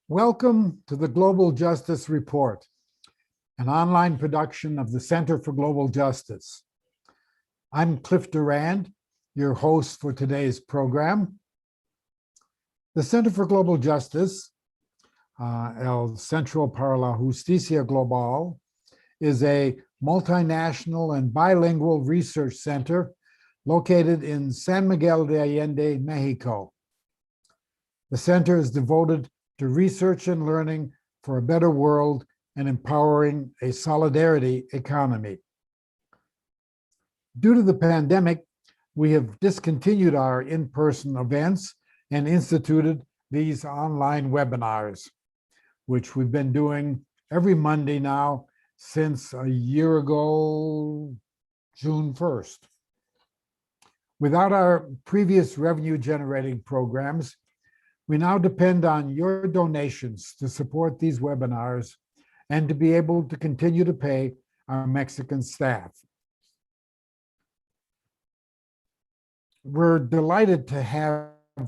Welcome to the Global Justice Report, an online production of the Center for Global Justice. I'm Cliff Durand, your host for today's program. The Center for Global Justice, El Centro para la Justicia Global, is a multinational and bilingual research center located in San Miguel de Allende, Mexico. The center is devoted to research and learning for a better world and empowering a solidarity economy. Due to the pandemic, we have discontinued our in-person events and instituted these online webinars, which we've been doing every Monday now since a year ago, June 1st. Without our previous revenue-generating programs, we now depend on your donations to support these webinars and to be able to continue to pay our Mexican staff. We're delighted to have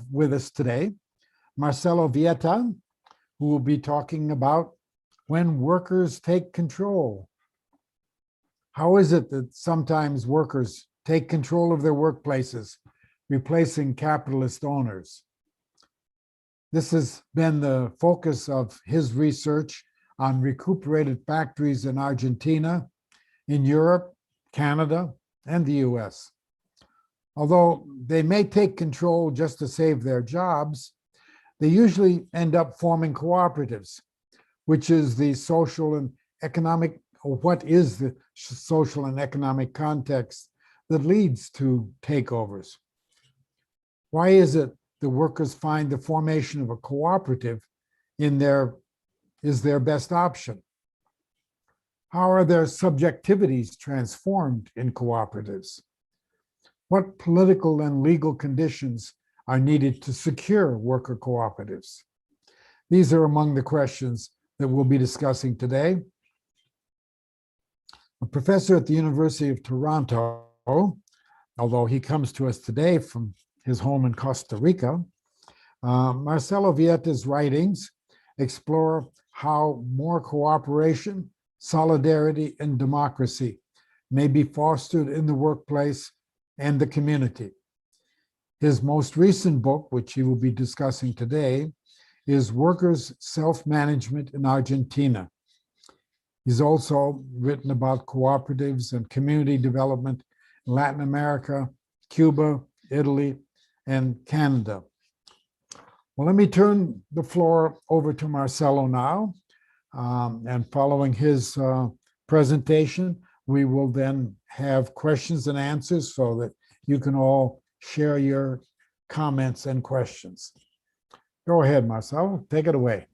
with us today Marcelo Vieta, who will be talking about when workers take control. How is it that sometimes workers take control of their workplaces, replacing capitalist owners? This has been the focus of his research on recuperated factories in Argentina, in Europe, Canada, and the US. Although they may take control just to save their jobs, they usually end up forming cooperatives, which is the social and economic, or what is the social and economic context that leads to takeovers. Why is it the workers find the formation of a cooperative is their best option? How are their subjectivities transformed in cooperatives? What political and legal conditions are needed to secure worker cooperatives? These are among the questions that we'll be discussing today. A professor at the University of Toronto, although he comes to us today from his home in Costa Rica, Marcelo Vieta's writings explore how more cooperation, solidarity, and democracy may be fostered in the workplace and the community. His most recent book, which he will be discussing today, is Workers' Self-Management in Argentina. He's also written about cooperatives and community development in Latin America, Cuba, Italy, and Canada. Well, let me turn the floor over to Marcelo now. And following his presentation, we will then have questions and answers so that you can all share your comments and questions. Go ahead, Marcelo, take it away.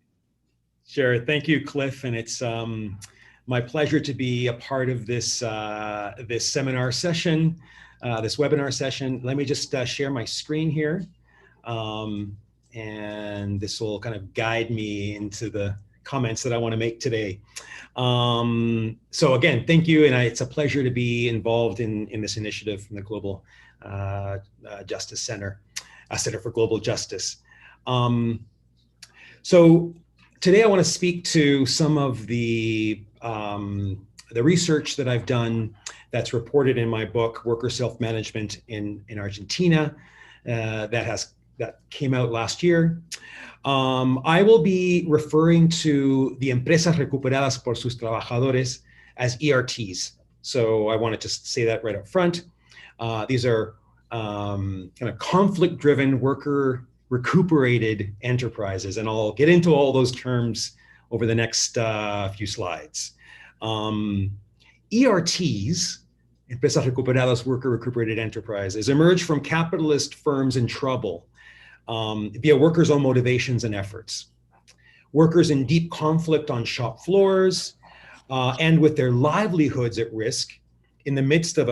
Sure, thank you, Cliff. And it's my pleasure to be a part of this, this seminar session, this webinar session. Let me just share my screen here. And this will kind of guide me into the comments that I want to make today. So again, thank you. And it's a pleasure to be involved in this initiative from the Global Justice Center, Center for Global Justice. So today I want to speak to some of the research that I've done that's reported in my book, Worker Self-Management in Argentina, that came out last year. I will be referring to the empresas recuperadas por sus trabajadores as ERTs. So I wanted to say that right up front. These are kind of conflict-driven worker recuperated enterprises, and I'll get into all those terms over the next few slides. ERTs, empresas recuperadas, worker recuperated enterprises, emerge from capitalist firms in trouble via workers' own motivations and efforts. Workers in deep conflict on shop floors and with their livelihoods at risk in the midst of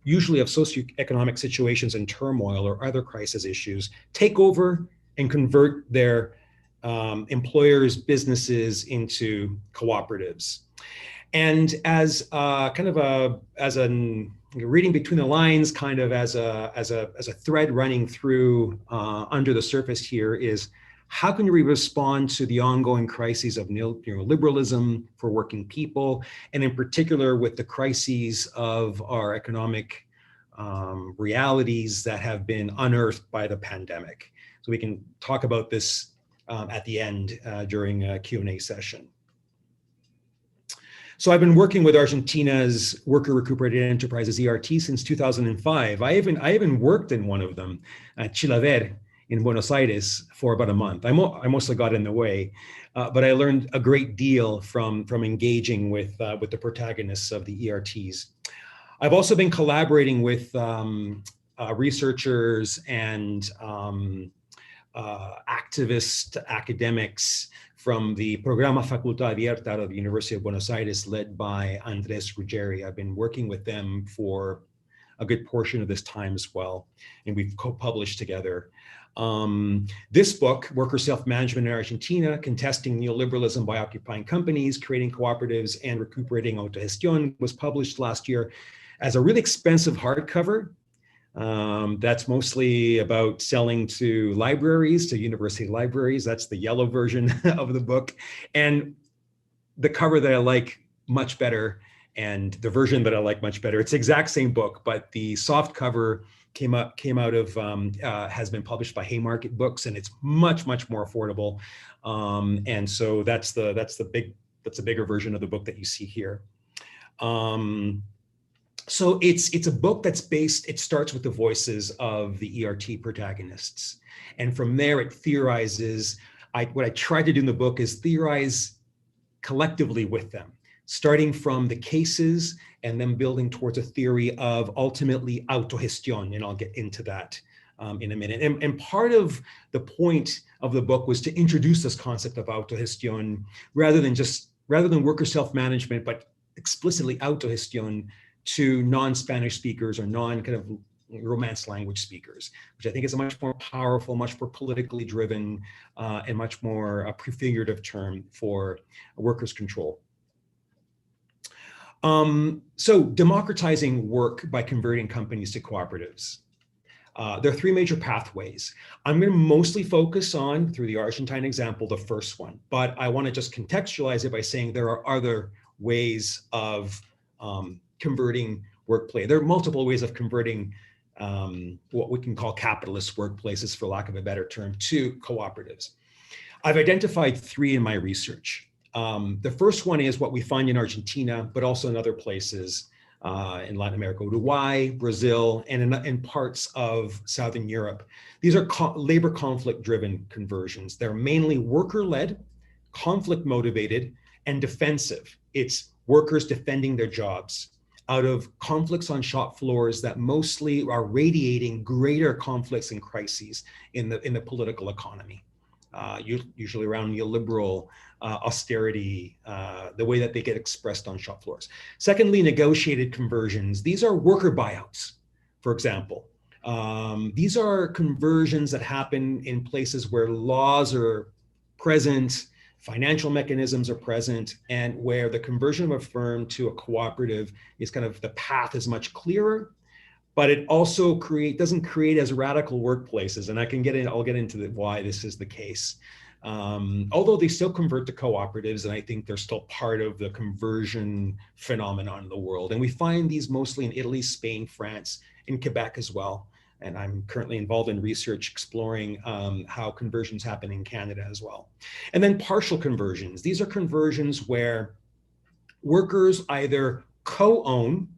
usually of socioeconomic situations and turmoil or other crisis issues, take over and convert their employers' businesses into cooperatives. And as reading between the lines, kind of as a thread running through under the surface here is, how can we respond to the ongoing crises of neoliberalism for working people, and in particular with the crises of our economic realities that have been unearthed by the pandemic? So we can talk about this at the end during a Q&A session. So I've been working with Argentina's worker recuperated enterprises, ERT, since 2005. I even worked in one of them, Chilaver, in Buenos Aires for about a month. I mostly got in the way, but I learned a great deal from engaging with the protagonists of the ERTs. I've also been collaborating with researchers and activist academics from the Programa Facultad Abierta of the University of Buenos Aires, led by Andrés Ruggeri. I've been working with them for a good portion of this time as well, and we've co-published together. This book, Worker Self-Management in Argentina, Contesting Neoliberalism by Occupying Companies, Creating Cooperatives, and Recuperating Autogestión, was published last year as a really expensive hardcover. That's mostly about selling to libraries, to university libraries. That's the yellow version of the book. And the cover that I like much better, and the version that I like much better, it's the exact same book, but the soft cover came out of, has been published by Haymarket Books, and it's much more affordable. And so that's a bigger version of the book that you see here. So it's a book that's based, it starts with the voices of the ERT protagonists. And from there it theorizes, what I tried to do in the book is theorize collectively with them, starting from the cases and then building towards a theory of ultimately autogestión, and I'll get into that in a minute. And part of the point of the book was to introduce this concept of autogestión rather than worker self-management, but explicitly autogestión to non-Spanish speakers or non-kind of Romance language speakers, which I think is a much more powerful, much more politically driven, and much more prefigurative term for workers' control. So democratizing work by converting companies to cooperatives. There are three major pathways. I'm going to mostly focus on, through the Argentine example, the first one, but I want to just contextualize it by saying there are other ways of converting workplace. There are multiple ways of converting what we can call capitalist workplaces, for lack of a better term, to cooperatives. I've identified three in my research. The first one is what we find in Argentina, but also in other places in Latin America, Uruguay, Brazil, and in parts of Southern Europe. These are labor conflict-driven conversions. They're mainly worker-led, conflict-motivated, and defensive. It's workers defending their jobs out of conflicts on shop floors that mostly are radiating greater conflicts and crises in the political economy, usually around neoliberal austerity, the way that they get expressed on shop floors. Secondly, negotiated conversions. These are worker buyouts, for example. These are conversions that happen in places where laws are present, financial mechanisms are present, and where the conversion of a firm to a cooperative is kind of, the path is much clearer, but it also doesn't create as radical workplaces. And I'll get into why this is the case. Although they still convert to cooperatives, and I think they're still part of the conversion phenomenon in the world. And we find these mostly in Italy, Spain, France, in Quebec as well. And I'm currently involved in research exploring how conversions happen in Canada as well. And then partial conversions. These are conversions where workers either co-own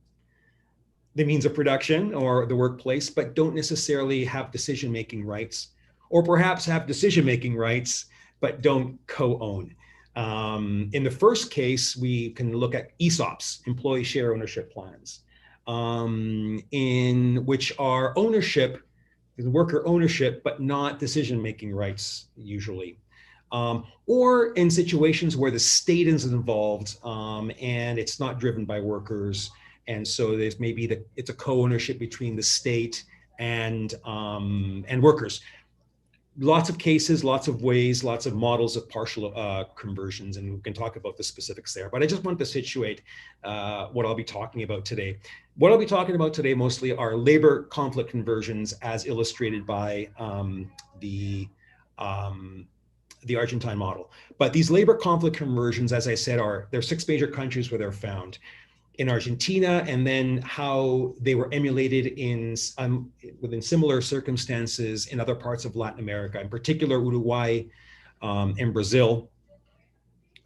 the means of production or the workplace, but don't necessarily have decision-making rights, or perhaps have decision-making rights, but don't co-own. In the first case, we can look at ESOPs, employee share ownership plans, in which are ownership, worker ownership, but not decision-making rights usually. Or in situations where the state is involved and it's not driven by workers, And so there's maybe it's a co-ownership between the state and workers. Lots of cases, lots of ways, lots of models of partial conversions, and we can talk about the specifics there. But I just want to situate what I'll be talking about today. What I'll be talking about today mostly are labor conflict conversions as illustrated by the Argentine model. But these labor conflict conversions, as I said, there are 6 major countries where they're found. In Argentina, and then how they were emulated within similar circumstances in other parts of Latin America, in particular Uruguay and Brazil,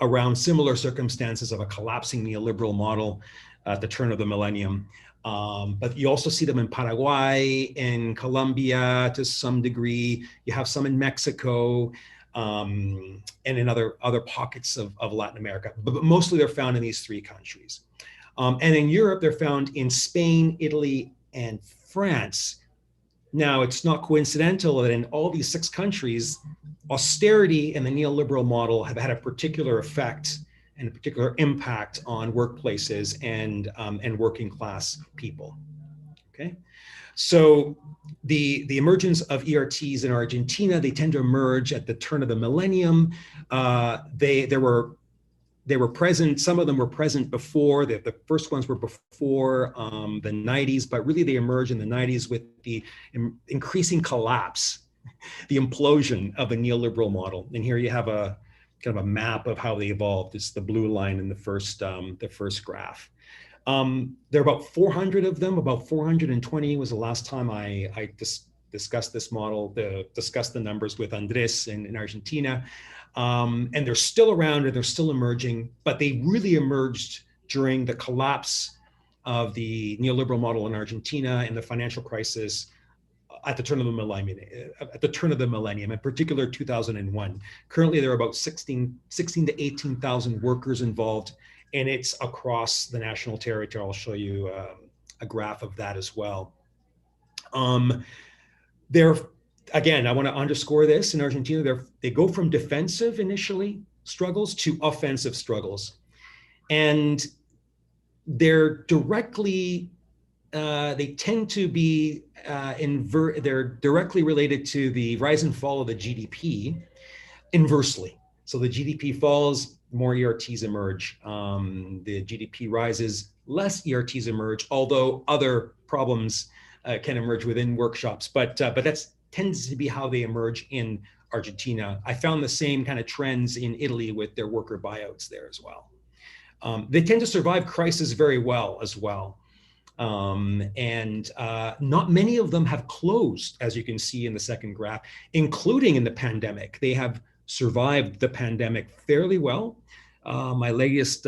around similar circumstances of a collapsing neoliberal model at the turn of the millennium. But you also see them in Paraguay, in Colombia to some degree. You have some in Mexico, and in other pockets of Latin America. But mostly they're found in these 3 countries. And in Europe, they're found in Spain, Italy, and France. Now, it's not coincidental that in all these 6 countries, austerity and the neoliberal model have had a particular effect and a particular impact on workplaces and working class people. Okay, so the emergence of ERTs in Argentina, they tend to emerge at the turn of the millennium. They were present, some of them were present before, the first ones were before the 90s, but really they emerged in the 90s with the increasing collapse, the implosion of the neoliberal model. And here you have a kind of a map of how they evolved. It's the blue line in the first graph. There are about 400 of them, about 420 was the last time I discussed this model, discussed the numbers with Andres in Argentina. And they're still around and they're still emerging, but they really emerged during the collapse of the neoliberal model in Argentina and the financial crisis at the turn of the millennium, in particular 2001. Currently, there are about 16 to 18,000 workers involved, and it's across the national territory. I'll show you a graph of that as well. Again, I want to underscore this. In Argentina, they go from defensive initially struggles to offensive struggles. And they're directly, they tend to be, they're directly related to the rise and fall of the GDP inversely. So the GDP falls, more ERTs emerge. The GDP rises, less ERTs emerge, although other problems can emerge within workshops. But that's tends to be how they emerge in Argentina. I found the same kind of trends in Italy with their worker buyouts there as well. They tend to survive crisis very well as well. And not many of them have closed, as you can see in the second graph, including in the pandemic. They have survived the pandemic fairly well. My latest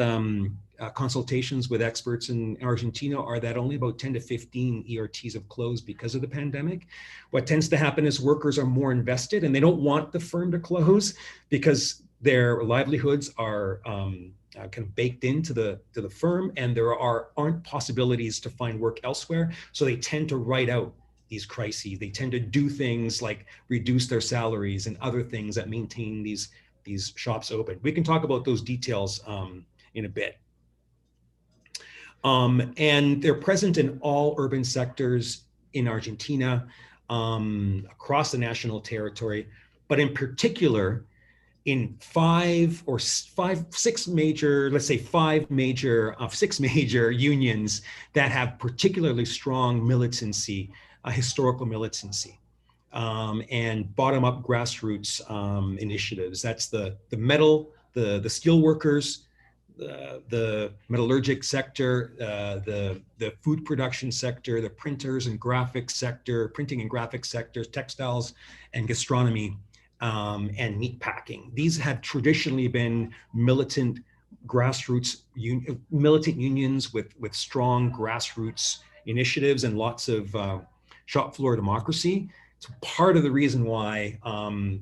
consultations with experts in Argentina are that only about 10 to 15 ERTs have closed because of the pandemic. What tends to happen is workers are more invested and they don't want the firm to close because their livelihoods are kind of baked into the firm, and there aren't possibilities to find work elsewhere. So they tend to write out these crises. They tend to do things like reduce their salaries and other things that maintain these shops open. We can talk about those details in a bit. And they're present in all urban sectors in Argentina, across the national territory, but in particular in six major unions that have particularly strong militancy, historical militancy, and bottom-up grassroots initiatives. That's the metal, the steel workers, the metallurgic sector, the food production sector, the printers and graphics sector, printing and graphics sectors, textiles and gastronomy, and meat packing. These have traditionally been militant grassroots, militant unions with strong grassroots initiatives and lots of shop floor democracy. It's part of the reason why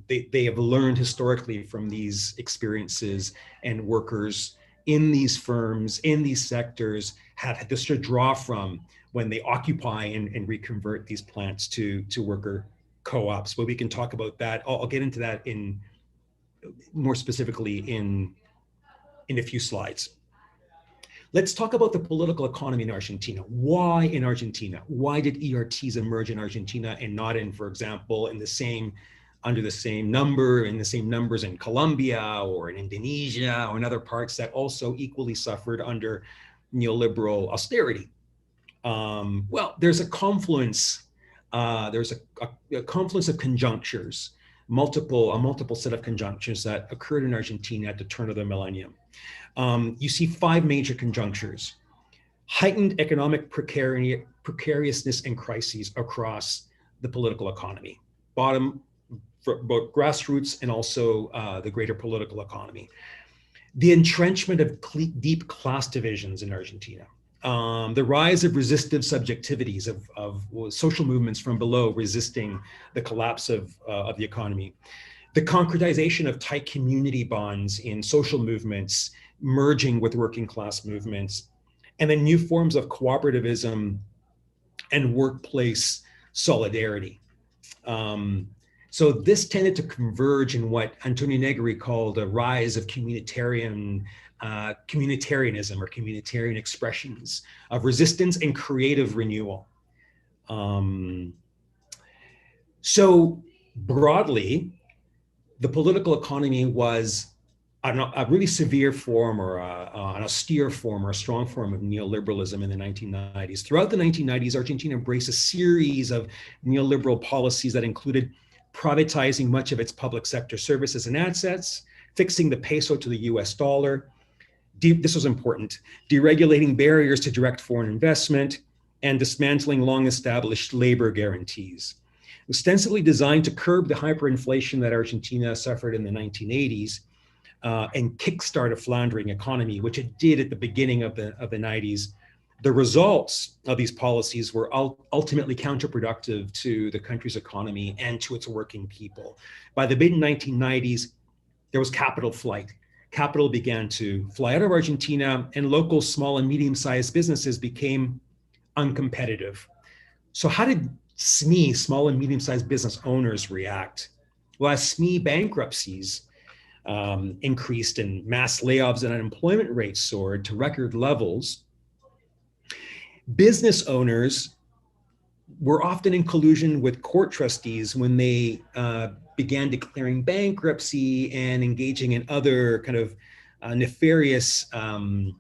they have learned historically from these experiences, and workers in these firms, in these sectors, have this to draw from when they occupy and reconvert these plants to worker co-ops. But we can talk about that. I'll get into that in more specifically in a few slides. Let's talk about the political economy in Argentina. Why in Argentina? Why did ERTs emerge in Argentina and not in, for example, under the same numbers in Colombia or in Indonesia or in other parts that also equally suffered under neoliberal austerity? Well, there's a confluence. There's a confluence of conjunctures, a multiple set of conjunctures that occurred in Argentina at the turn of the millennium. You see 5 major conjunctures: heightened economic precariousness and crises across the political economy, bottom, both grassroots and also the greater political economy. The entrenchment of deep class divisions in Argentina. The rise of resistive subjectivities of social movements from below resisting the collapse of the economy. The concretization of tight community bonds in social movements merging with working class movements, and then new forms of cooperativism and workplace solidarity. So this tended to converge in what Antonio Negri called a rise of communitarianism or communitarian expressions of resistance and creative renewal. So broadly, the political economy was a really severe form or an austere form or a strong form of neoliberalism in the 1990s. Throughout the 1990s, Argentina embraced a series of neoliberal policies that included privatizing much of its public sector services and assets, fixing the peso to the US dollar. This was important, deregulating barriers to direct foreign investment, and dismantling long-established labor guarantees. Ostensibly designed to curb the hyperinflation that Argentina suffered in the 1980s, and kickstart a floundering economy, which it did at the beginning of the 90s. The results of these policies were ultimately counterproductive to the country's economy and to its working people. By the mid-1990s, there was capital flight. Capital began to fly out of Argentina, and local small and medium-sized businesses became uncompetitive. So how did SME, small and medium-sized business owners, react? Well, as SME bankruptcies increased and mass layoffs and unemployment rates soared to record levels, business owners were often in collusion with court trustees when they began declaring bankruptcy and engaging in other kind of nefarious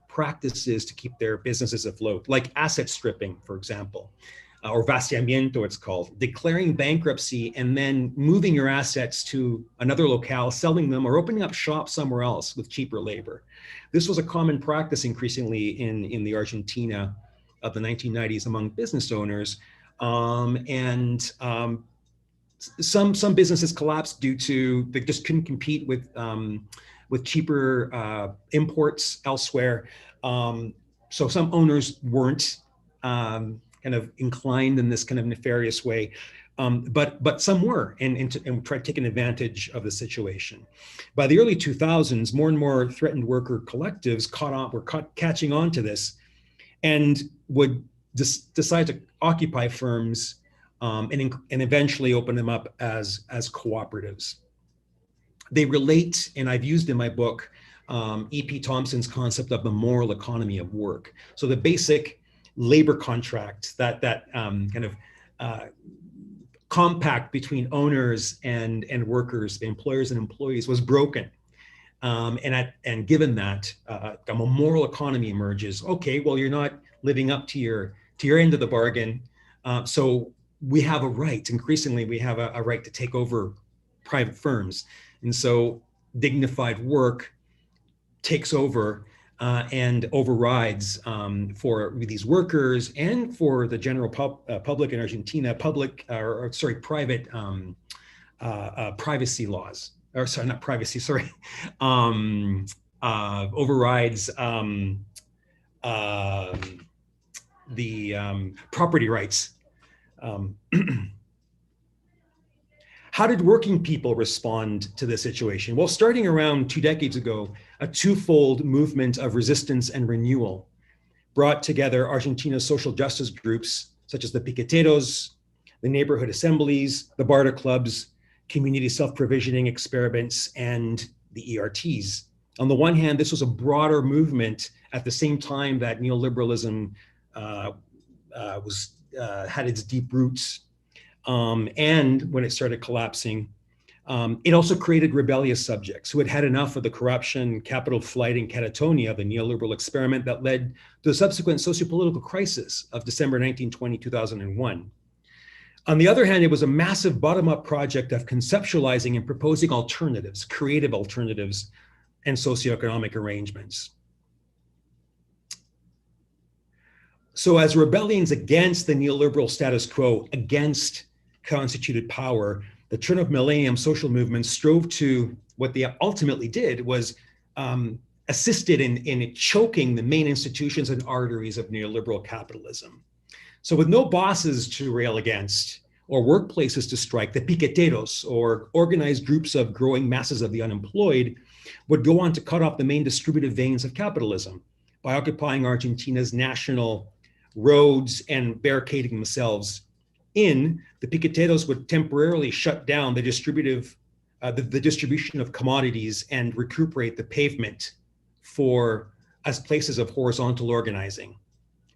practices to keep their businesses afloat, like asset stripping, for example, or vaciamiento, it's called, declaring bankruptcy and then moving your assets to another locale, selling them, or opening up shop somewhere else with cheaper labor. This was a common practice increasingly in the Argentina of the 1990s among business owners. Some businesses collapsed due to they just couldn't compete with cheaper imports elsewhere. So some owners weren't kind of inclined in this kind of nefarious way, but some were and tried taking advantage of the situation. By the early 2000s, more and more threatened worker collectives were catching on to this, and would decide to occupy firms and eventually open them up as cooperatives. They relate, and I've used in my book, E.P. Thompson's concept of the moral economy of work. So the basic labor contract, that kind of compact between owners and workers, the employers and employees, was broken. And given that, a moral economy emerges. Okay, well, you're not living up to your end of the bargain, so we have a right. Increasingly, we have a right to take over private firms, and so dignified work takes over and overrides for these workers and for the general public in Argentina, private privacy laws. Or sorry, not privacy, sorry, overrides the property rights. How did working people respond to this situation? Well, starting around 2 decades ago, a twofold movement of resistance and renewal brought together Argentina's social justice groups, such as the piqueteros, the neighborhood assemblies, the barter clubs, community self-provisioning experiments, and the ERTs. On the one hand, this was a broader movement at the same time that neoliberalism had its deep roots. And when it started collapsing, it also created rebellious subjects who had had enough of the corruption, capital flight, and catatonia of the neoliberal experiment that led to the subsequent sociopolitical crisis of December 1920, 2001. On the other hand, it was a massive bottom-up project of conceptualizing and proposing alternatives, creative alternatives, and socioeconomic arrangements. So as rebellions against the neoliberal status quo, against constituted power, the turn of millennium social movements strove to, what they ultimately did was assisted in choking the main institutions and arteries of neoliberal capitalism. So with no bosses to rail against or workplaces to strike, the piqueteros, or organized groups of growing masses of the unemployed, would go on to cut off the main distributive veins of capitalism by occupying Argentina's national roads and barricading themselves in. The piqueteros would temporarily shut down the distribution of commodities and recuperate the pavement as places of horizontal organizing.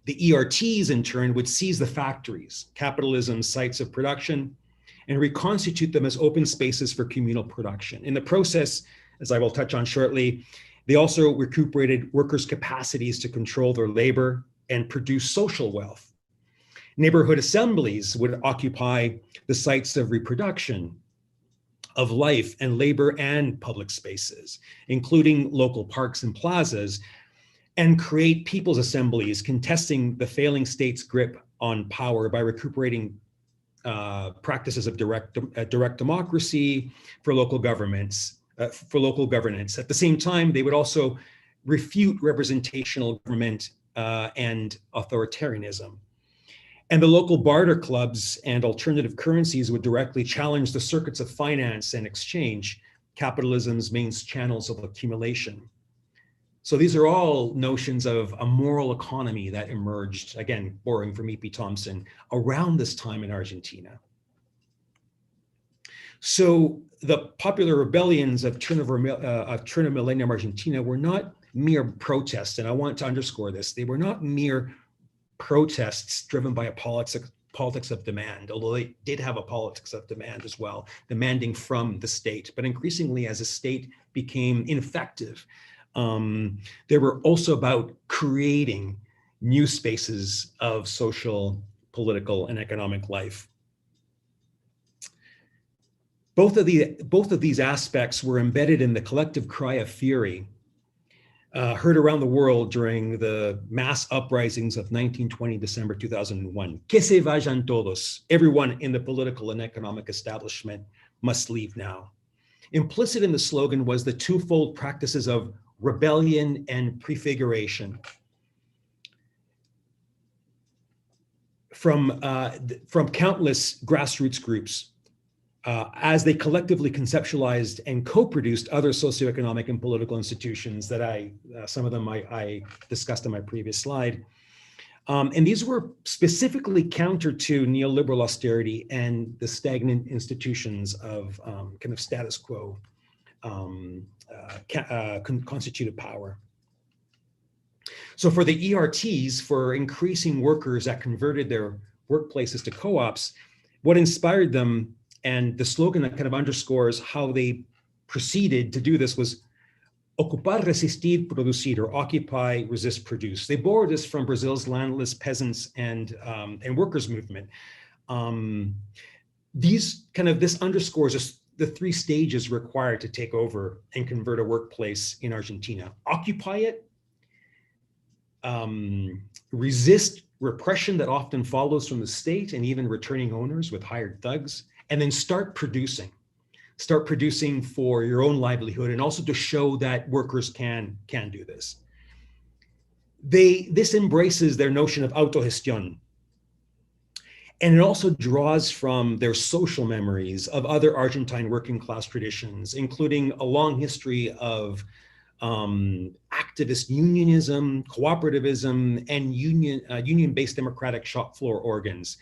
The ERTs, in turn, would seize the factories, capitalism's sites of production, and reconstitute them as open spaces for communal production. In the process, as I will touch on shortly, they also recuperated workers' capacities to control their labor and produce social wealth. Neighborhood assemblies would occupy the sites of reproduction, of life and labor and public spaces, including local parks and plazas, and create people's assemblies contesting the failing state's grip on power by recuperating practices of direct democracy for local governments, for local governance. At the same time, they would also refute representational government and authoritarianism. And the local barter clubs and alternative currencies would directly challenge the circuits of finance and exchange, capitalism's main channels of accumulation. So these are all notions of a moral economy that emerged, again, borrowing from E.P. Thompson, around this time in Argentina. So the popular rebellions of turn of millennium Argentina were not mere protests, and I want to underscore this. They were not mere protests driven by a politics of demand, although they did have a politics of demand as well, demanding from the state. But increasingly, as the state became ineffective, they were also about creating new spaces of social, political, and economic life. Both of these aspects were embedded in the collective cry of fury heard around the world during the mass uprisings of 1920, December 2001. Que se vayan todos. Everyone in the political and economic establishment must leave now. Implicit in the slogan was the twofold practices of rebellion and prefiguration. From countless grassroots groups, as they collectively conceptualized and co-produced other socioeconomic and political institutions that some of them I discussed in my previous slide. And these were specifically counter to neoliberal austerity and the stagnant institutions of kind of status quo constituted power. So for the ERTs, for increasing workers that converted their workplaces to co-ops, what inspired them, and the slogan that kind of underscores how they proceeded to do this, was ocupar, resistir, producir, or occupy, resist, produce. They borrowed this from Brazil's landless peasants and workers movement. This underscores the three stages required to take over and convert a workplace in Argentina. Occupy it, resist repression that often follows from the state and even returning owners with hired thugs, and then start producing for your own livelihood, and also to show that workers can do this. This embraces their notion of autogestión, and it also draws from their social memories of other Argentine working class traditions, including a long history of activist unionism, cooperativism, and union-based democratic shop floor organs.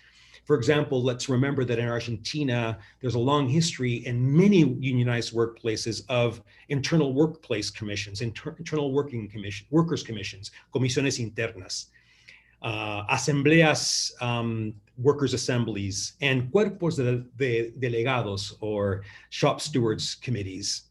For example, let's remember that in Argentina, there's a long history in many unionized workplaces of internal workplace commissions, internal workers commissions, comisiones internas, asambleas, workers' assemblies, and cuerpos de delegados, or shop stewards committees.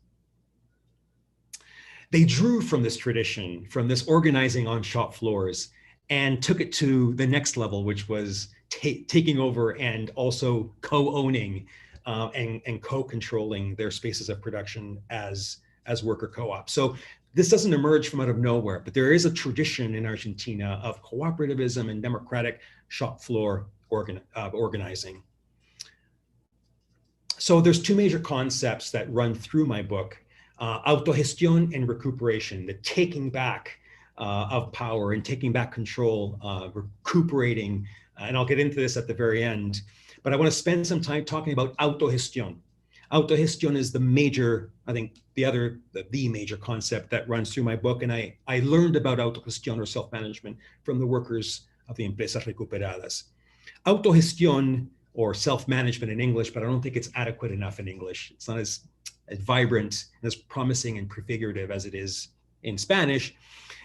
They drew from this tradition, from this organizing on shop floors, and took it to the next level, which was taking over and also co-owning and co-controlling their spaces of production as worker co-ops. So this doesn't emerge from out of nowhere, but there is a tradition in Argentina of cooperativism and democratic shop floor organizing. So there's two major concepts that run through my book: autogestión and recuperation, the taking back of power and taking back control, recuperating. And I'll get into this at the very end, but I want to spend some time talking about autogestión. Autogestión is the major, I think, the major concept that runs through my book. And I learned about autogestión, or self-management, from the workers of the empresas recuperadas. Autogestión, or self-management in English, but I don't think it's adequate enough in English. It's not as vibrant and as promising and prefigurative as it is in Spanish,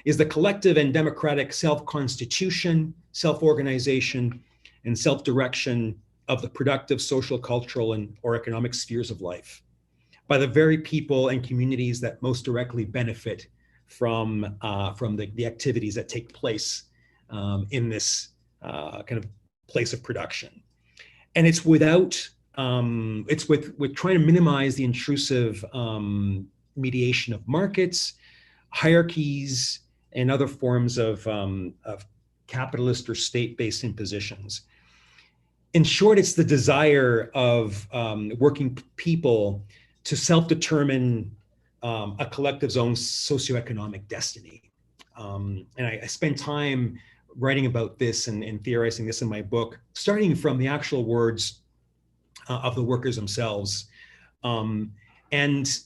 is the collective and democratic self-constitution, self-organization, and self-direction of the productive social, cultural, or economic spheres of life by the very people and communities that most directly benefit from the activities that take place in this kind of place of production. And it's without, it's with trying to minimize the intrusive mediation of markets, hierarchies, and other forms of capitalist or state-based impositions. In short, it's the desire of working people to self-determine a collective's own socioeconomic destiny. And I spend time writing about this and theorizing this in my book, starting from the actual words of the workers themselves. And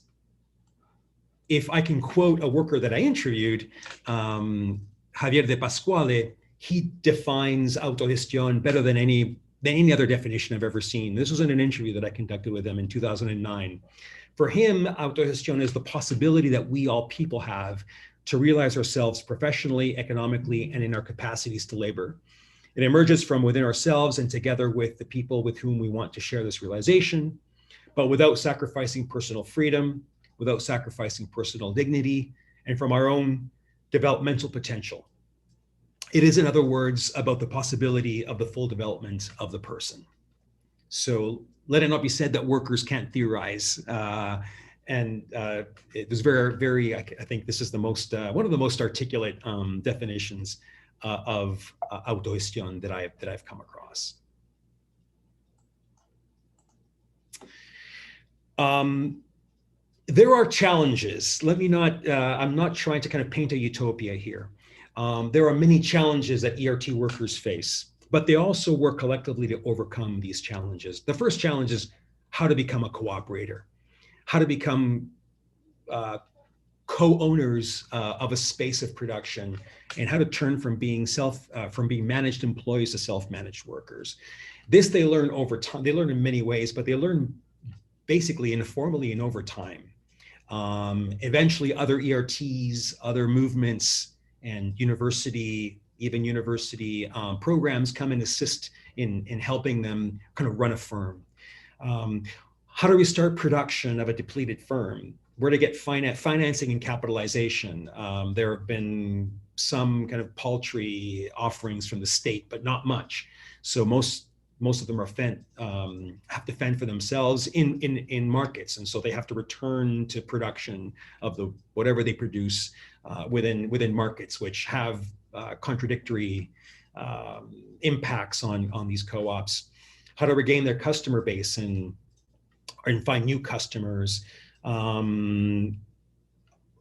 if I can quote a worker that I interviewed, Javier de Pasquale, he defines autogestión better than any other definition I've ever seen. This was in an interview that I conducted with him in 2009. For him, autogestión is the possibility that we all people have to realize ourselves professionally, economically, and in our capacities to labor. It emerges from within ourselves and together with the people with whom we want to share this realization, but without sacrificing personal freedom, without sacrificing personal dignity, and from our own developmental potential. It is, in other words, about the possibility of the full development of the person. So let it not be said that workers can't theorize. It was very, I think this is the most, one of the most articulate definitions of autogestión that I've come across. There are challenges. I'm not trying to kind of paint a utopia here. There are many challenges that ERT workers face, but they also work collectively to overcome these challenges. The first challenge is how to become a cooperator, how to become co-owners of a space of production, and how to turn from being managed employees to self-managed workers. This they learn over time. They learn in many ways, but they learn basically informally and over time. Eventually, other ERTs, other movements, and university programs come and assist in helping them kind of run a firm. How do we start production of a depleted firm? Where to get financing and capitalization? There have been some kind of paltry offerings from the state, but not much. So most of them have to fend for themselves in markets, and so they have to return to production of whatever they produce within markets, which have contradictory impacts on these co-ops. How to regain their customer base and find new customers.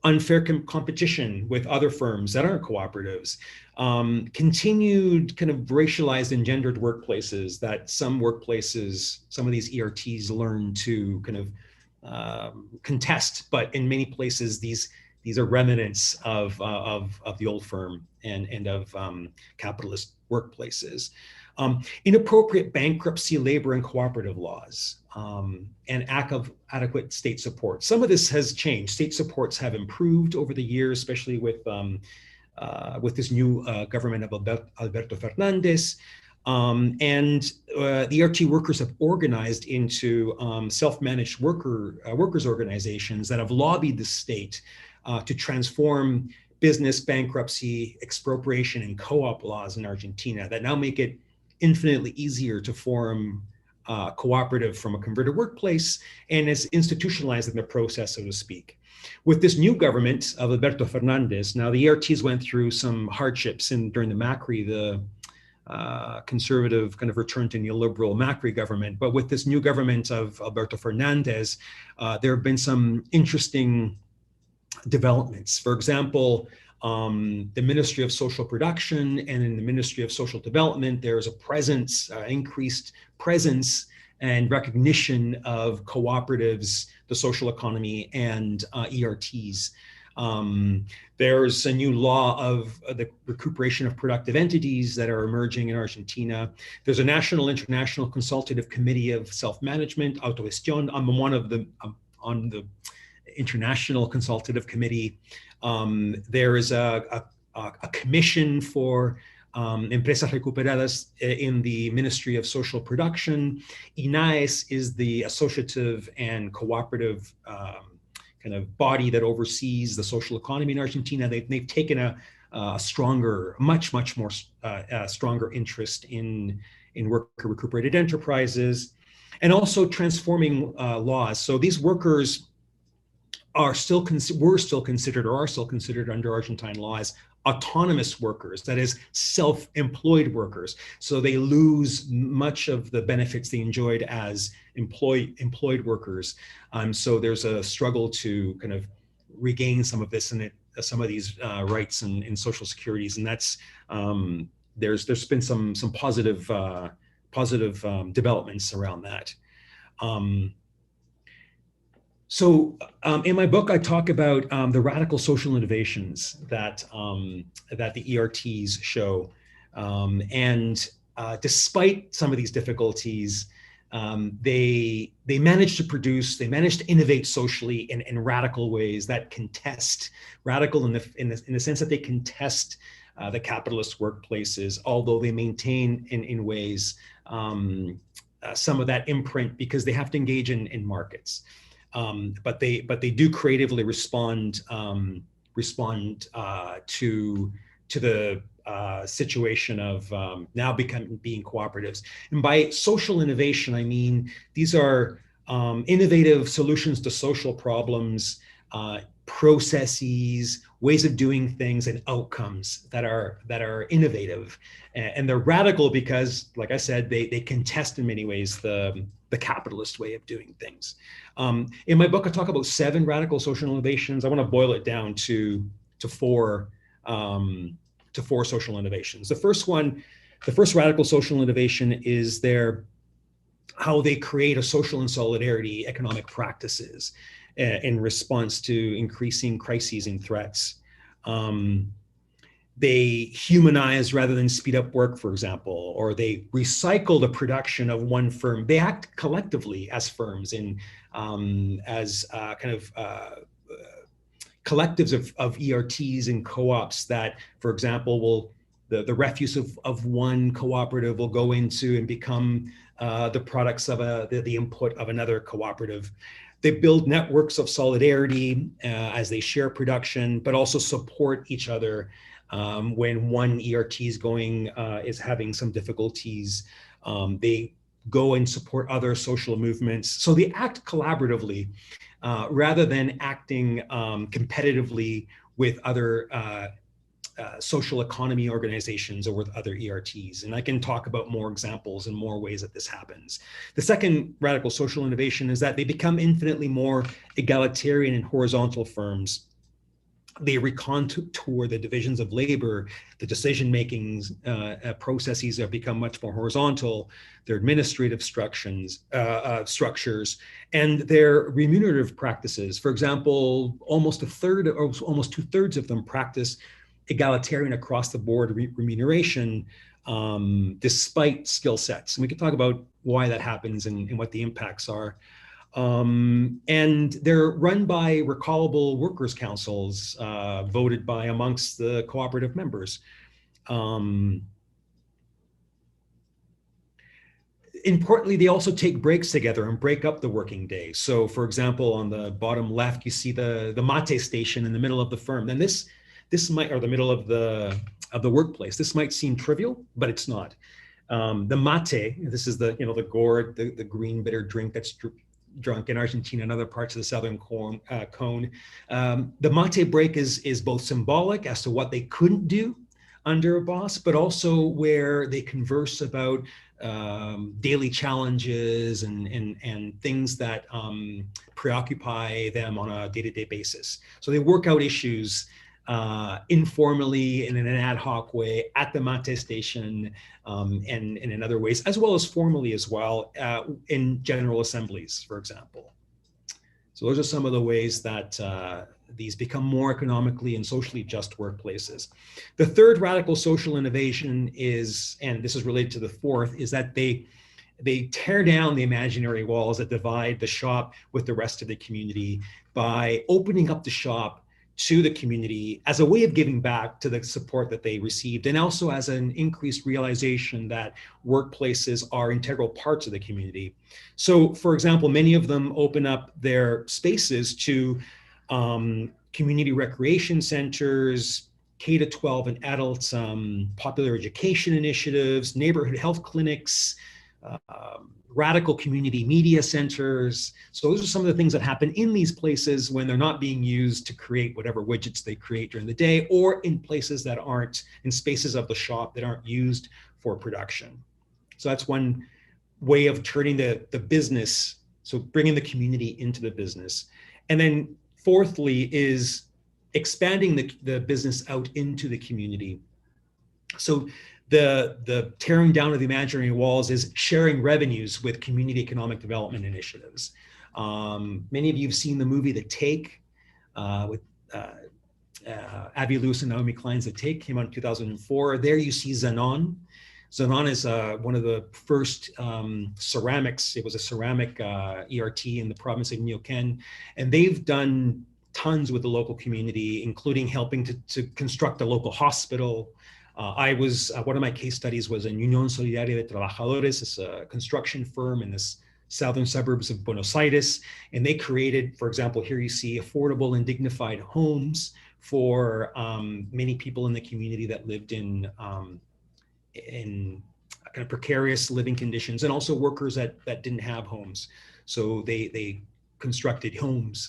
Unfair competition with other firms that aren't cooperatives, continued kind of racialized and gendered workplaces that some of these ERTs learn to kind of contest, but in many places these are remnants of the old firm and of capitalist workplaces. Inappropriate bankruptcy, labor, and cooperative laws, and adequate state support. Some of this has changed. State supports have improved over the years, especially with this new government of Alberto Fernandez. The ERT workers have organized into self-managed workers organizations that have lobbied the state to transform business, bankruptcy, expropriation, and co-op laws in Argentina that now make it infinitely easier to form cooperative from a converted workplace and is institutionalized in the process, so to speak. With this new government of Alberto Fernandez, now the ERTs went through some hardships during the Macri, the conservative kind of return to neoliberal Macri government. But with this new government of Alberto Fernandez, there have been some interesting developments. For example, the Ministry of Social Production and in the Ministry of Social Development, there is a presence, increased presence and recognition of cooperatives, the social economy, and ERTs. There's a new law of the recuperation of productive entities that are emerging in Argentina. There's a national international consultative committee of self-management, autogestión. I'm on the international consultative committee. There is a commission for empresas recuperadas in the Ministry of Social Production. INAES is the associative and cooperative kind of body that oversees the social economy in Argentina. They've taken a stronger, much more stronger interest in worker recuperated enterprises, and also transforming laws. So these workers were still considered under Argentine laws autonomous workers, that is self-employed workers. So they lose much of the benefits they enjoyed as employed workers. So there's a struggle to kind of regain some of this and some of these rights and social securities, and that's there's been some positive developments around that. So in my book, I talk about the radical social innovations that the ERTs show, and despite some of these difficulties, they managed to innovate socially in radical ways that contest radical in the sense that they contest the capitalist workplaces, although they maintain in ways some of that imprint because they have to engage in markets. But they do creatively respond to the situation of now being cooperatives. And by social innovation, I mean these are innovative solutions to social problems, processes, ways of doing things, and outcomes that are innovative, and they're radical because, like I said, they contest in many ways the capitalist way of doing things. In my book, I talk about 7 radical social innovations. I want to boil it down to four social innovations. The first radical social innovation is how they create a social and solidarity economic practices in response to increasing crises and threats. They humanize rather than speed up work, for example, or they recycle the production of one firm. They act collectively as firms and as collectives of ERTs and co-ops that, for example, the refuse of one cooperative will go into and become the products of the input of another cooperative. They build networks of solidarity as they share production, but also support each other when one ERT is having some difficulties. They go and support other social movements. So they act collaboratively rather than acting competitively with other social economy organizations or with other ERTs. And I can talk about more examples and more ways that this happens. The second radical social innovation is that they become infinitely more egalitarian and horizontal firms. They recontour the divisions of labor, the decision-making processes have become much more horizontal, their administrative structures, and their remunerative practices. For example, almost 2/3 of them practice egalitarian across the board remuneration despite skill sets. And we can talk about why that happens and what the impacts are. And they're run by recallable workers' councils voted by amongst the cooperative members. Importantly, they also take breaks together and break up the working day. So, for example, on the bottom left, you see the mate station in the middle of the firm. And this might, or the middle of the workplace. This might seem trivial, but it's not. The mate, this is the gourd, the green bitter drink that's drunk in Argentina and other parts of the southern cone. The mate break is both symbolic as to what they couldn't do under a boss, but also where they converse about daily challenges and things that preoccupy them on a day-to-day basis. So they work out issues informally and in an ad hoc way at the mate station and in other ways, as well as formally as well in general assemblies, for example. So those are some of the ways that these become more economically and socially just workplaces. The third radical social innovation is, and this is related to the fourth, is that they tear down the imaginary walls that divide the shop with the rest of the community by opening up the shop to the community as a way of giving back to the support that they received, and also as an increased realization that workplaces are integral parts of the community. So, for example, many of them open up their spaces to community recreation centers, K-12 and adults, popular education initiatives, neighborhood health clinics, radical community media centers. So those are some of the things that happen in these places when they're not being used to create whatever widgets they create during the day, or in places that aren't, in spaces of the shop that aren't used for production. So that's one way of turning the business, so bringing the community into the business. And then fourthly is expanding the business out into the community. So the tearing down of the imaginary walls is sharing revenues with community economic development initiatives. Many of you have seen the movie The Take with Avi Lewis and Naomi Klein's The Take, came out in 2004. There you see Zanon. Zanon is one of the first ceramics. It was a ceramic ERT in the province of Neuquén, and they've done tons with the local community, including helping to construct a local hospital. One of my case studies was in Unión Solidaria de Trabajadores. It's a construction firm in the southern suburbs of Buenos Aires. And they created, for example, here you see affordable and dignified homes for many people in the community that lived in kind of precarious living conditions, and also workers that didn't have homes. So they constructed homes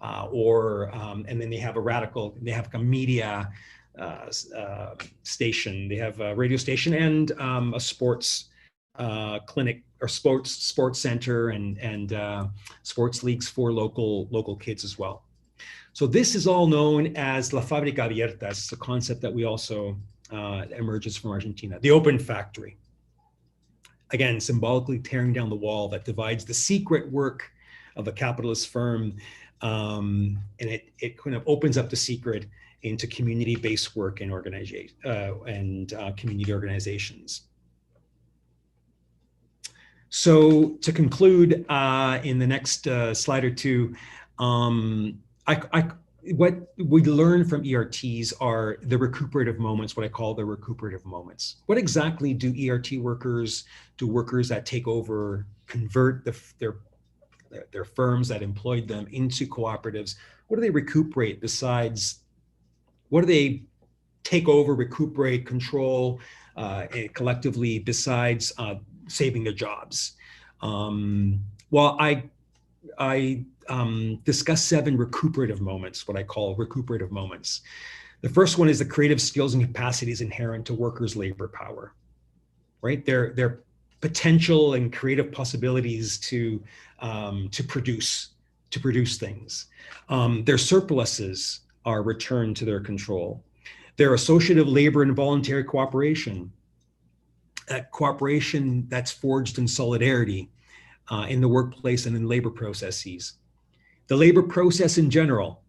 and then they have a media station. They have a radio station and a sports clinic or sports center and sports leagues for local kids as well. So this is all known as La Fábrica Abierta. It's a concept that we also emerges from Argentina. The open factory. Again, symbolically tearing down the wall that divides the secret work of a capitalist firm, and it kind of opens up the secret into community-based work and organization community organizations. So to conclude, in the next slide or two, what we learn from ERTs are the recuperative moments, what I call the recuperative moments. What exactly do ERT workers, do workers that take over, convert their firms that employed them into cooperatives? What do they recuperate besides, what do they take over, recuperate, control collectively besides saving their jobs? Well, I discuss 7 recuperative moments, what I call recuperative moments. The first one is the creative skills and capacities inherent to workers' labor power, right? Their potential and creative possibilities to produce things. Their surpluses are returned to their control. Their associative labor and voluntary cooperation, cooperation that's forged in solidarity in the workplace and in labor processes. The labor process in general,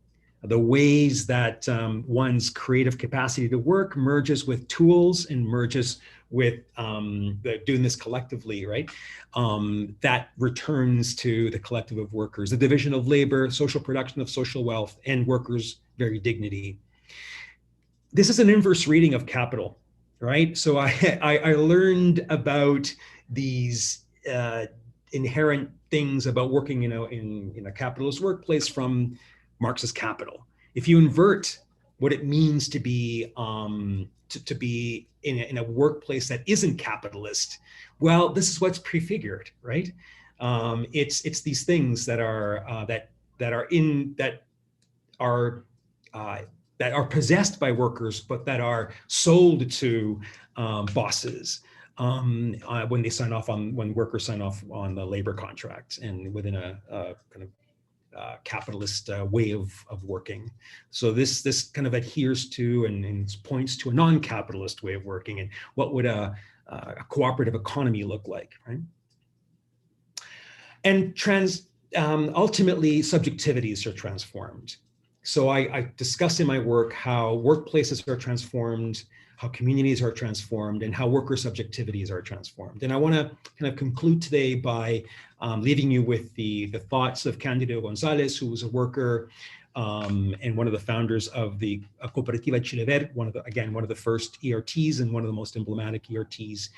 the ways that one's creative capacity to work merges with tools and merges with doing this collectively, right? That returns to the collective of workers, the division of labor, social production of social wealth, and workers' very dignity. This is an inverse reading of capital, right? So I learned about these inherent things about working, in a capitalist workplace from Marx's Capital. If you invert what it means to be to be in a workplace that isn't capitalist, well, this is what's prefigured, right? It's these things that are that are possessed by workers, but that are sold to bosses when workers sign off on the labor contract and within a kind of capitalist way of working. So this kind of adheres to and points to a non-capitalist way of working and what would a cooperative economy look like, right? And ultimately, subjectivities are transformed. So I discuss in my work how workplaces are transformed, how communities are transformed, and how worker subjectivities are transformed. And I want to kind of conclude today by leaving you with the thoughts of Candido Gonzalez, who was a worker and one of the founders of the Cooperativa Chilever, one of the first ERTs and one of the most emblematic ERTs,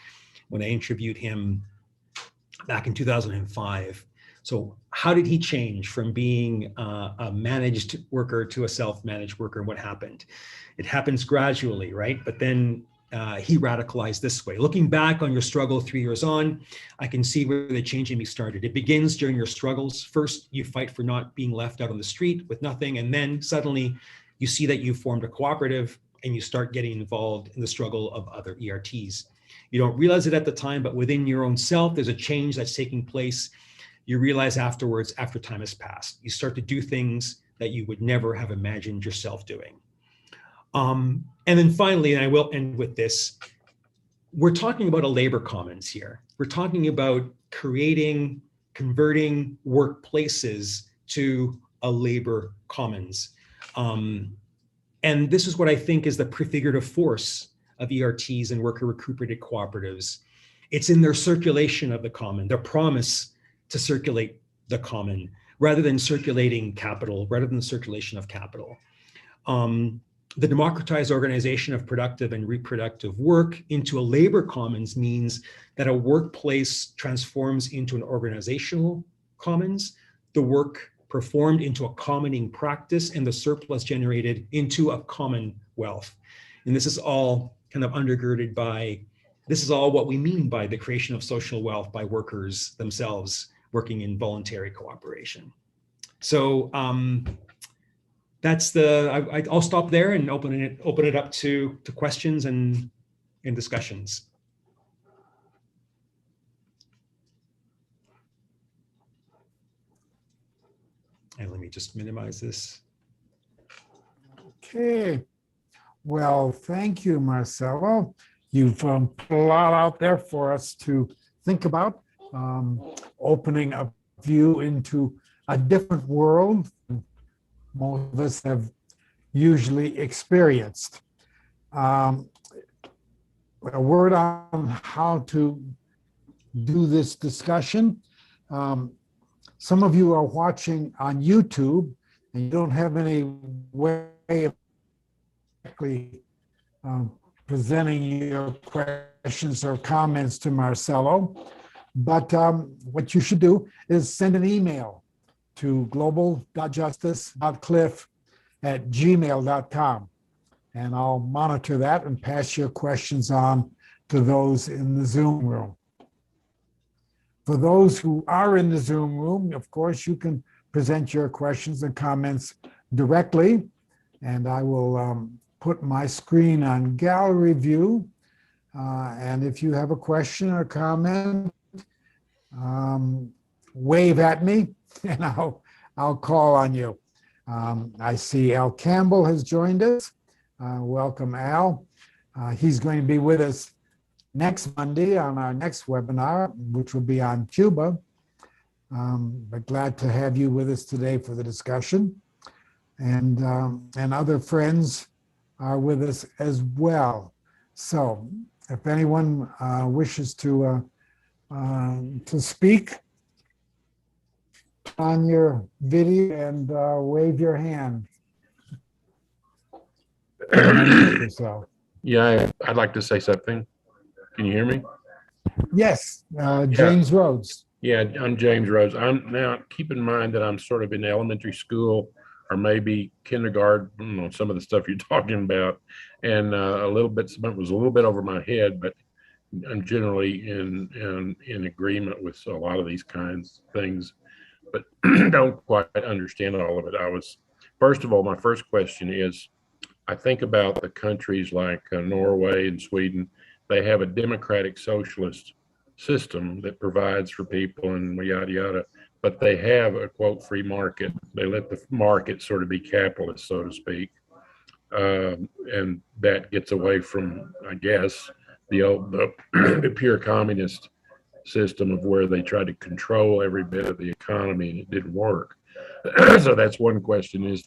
when I interviewed him back in 2005. So how did he change from being a managed worker to a self-managed worker, and what happened? It happens gradually, right? But then he radicalized this way. Looking back on your struggle 3 years on, I can see where the change in me started. It begins during your struggles. First, you fight for not being left out on the street with nothing, and then suddenly you see that you formed a cooperative and you start getting involved in the struggle of other ERTs. You don't realize it at the time, but within your own self, there's a change that's taking place. You realize afterwards, after time has passed, you start to do things that you would never have imagined yourself doing. And then finally, and I will end with this, we're talking about a labor commons here. We're talking about converting workplaces to a labor commons. And this is what I think is the prefigurative force of ERTs and worker recuperated cooperatives. It's in their circulation of the common, their promise to circulate the common, rather than circulating capital, rather than the circulation of capital. The democratized organization of productive and reproductive work into a labor commons means that a workplace transforms into an organizational commons, the work performed into a commoning practice, and the surplus generated into a commonwealth. And this is all kind of undergirded by, this is all what we mean by the creation of social wealth by workers themselves working in voluntary cooperation. So that's I'll stop there and open it up to questions and discussions. And let me just minimize this. Okay. Well, thank you, Marcelo. You've put a lot out there for us to think about, opening a view into a different world most of us have usually experienced. A word on how to do this discussion. Some of you are watching on YouTube and you don't have any way of presenting your questions or comments to Marcelo. But what you should do is send an email to global.justice.cliff@gmail.com. And I'll monitor that and pass your questions on to those in the Zoom room. For those who are in the Zoom room, of course, you can present your questions and comments directly. And I will put my screen on gallery view. And if you have a question or comment, wave at me and I'll call on you. I see Al Campbell has joined us. Welcome, Al. He's going to be with us next Monday on our next webinar, which will be on Cuba. But glad to have you with us today for the discussion. and other friends are with us as well. So if anyone wishes to speak on your video and wave your hand. Unmute yourself. Yeah, I'd like to say something. Can you hear me? Yes, James Rhodes. Yeah, I'm James Rhodes. I'm now, keep in mind that I'm sort of in elementary school or maybe kindergarten on some of the stuff you're talking about, and a little bit, some of it was a little bit over my head, but I'm generally in agreement with a lot of these kinds of things, but don't quite understand all of it. First of all, my first question is, I think about the countries like Norway and Sweden. They have a democratic socialist system that provides for people and yada yada, but they have a quote free market. They let the market sort of be capitalist, so to speak, and that gets away from, I guess, the pure communist system of where they tried to control every bit of the economy and it didn't work. So that's one question: is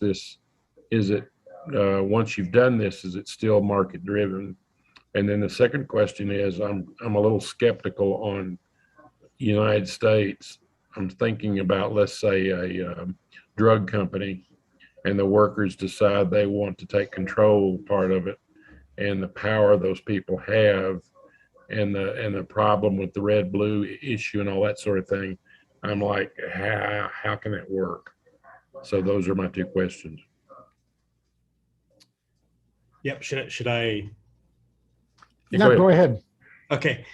it once you've done this, is it still market driven? And then the second question is, I'm a little skeptical on United States. I'm thinking about, let's say, a drug company, and the workers decide they want to take control part of it, and the power those people have, and the problem with the red blue issue and all that sort of thing. I'm like, how can it work? So those are my two questions. Yep. Should I? Yeah, go ahead. Okay.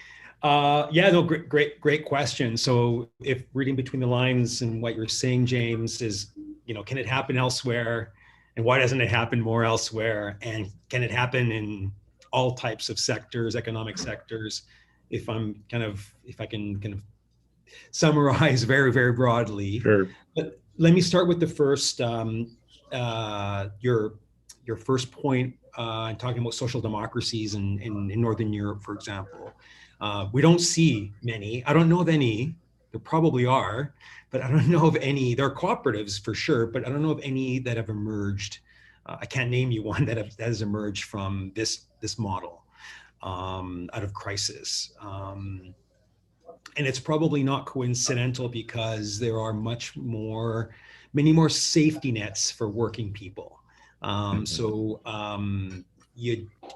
Yeah, no, great question. So if reading between the lines and what you're saying, James, is, can it happen elsewhere? And why doesn't it happen more elsewhere? And can it happen in all types of sectors, economic sectors? If I can kind of summarize very, very broadly. Sure. But let me start with the first, your first point, talking about social democracies in Northern Europe, for example. We don't see many. I don't know of any. There probably are, but I don't know of any. There are cooperatives for sure, but I don't know of any that have emerged. I can't name you one that has emerged from this model out of crisis. And it's probably not coincidental because there are many more safety nets for working people.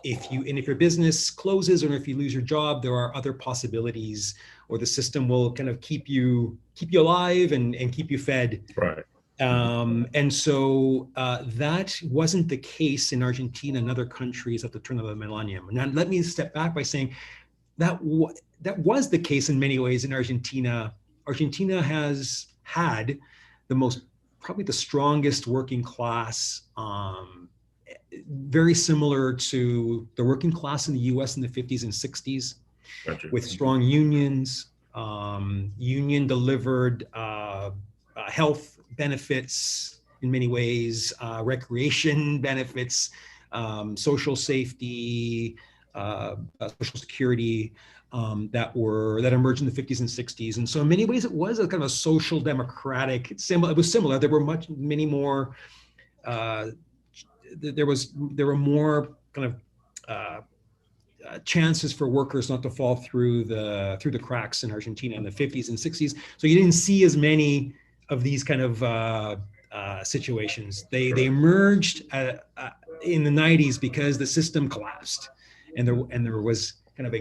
If your business closes or if you lose your job, there are other possibilities, or the system will kind of keep you alive and keep you fed. Right. And so that wasn't the case in Argentina and other countries at the turn of the millennium. Now, let me step back by saying that was the case in many ways in Argentina. Argentina has had probably the strongest working class, very similar to the working class in the US in the 50s and 60s, Gotcha. with strong unions, union delivered health benefits in many ways, recreation benefits, social safety, social security, that emerged in the 50s and 60s. And so in many ways, it was a kind of a social democratic, it was similar. There were many more, there were more kind of chances for workers not to fall through the cracks in Argentina in the 50s and 60s. So you didn't see as many of these kind of situations. They emerged in the 90s because the system collapsed, and there was kind of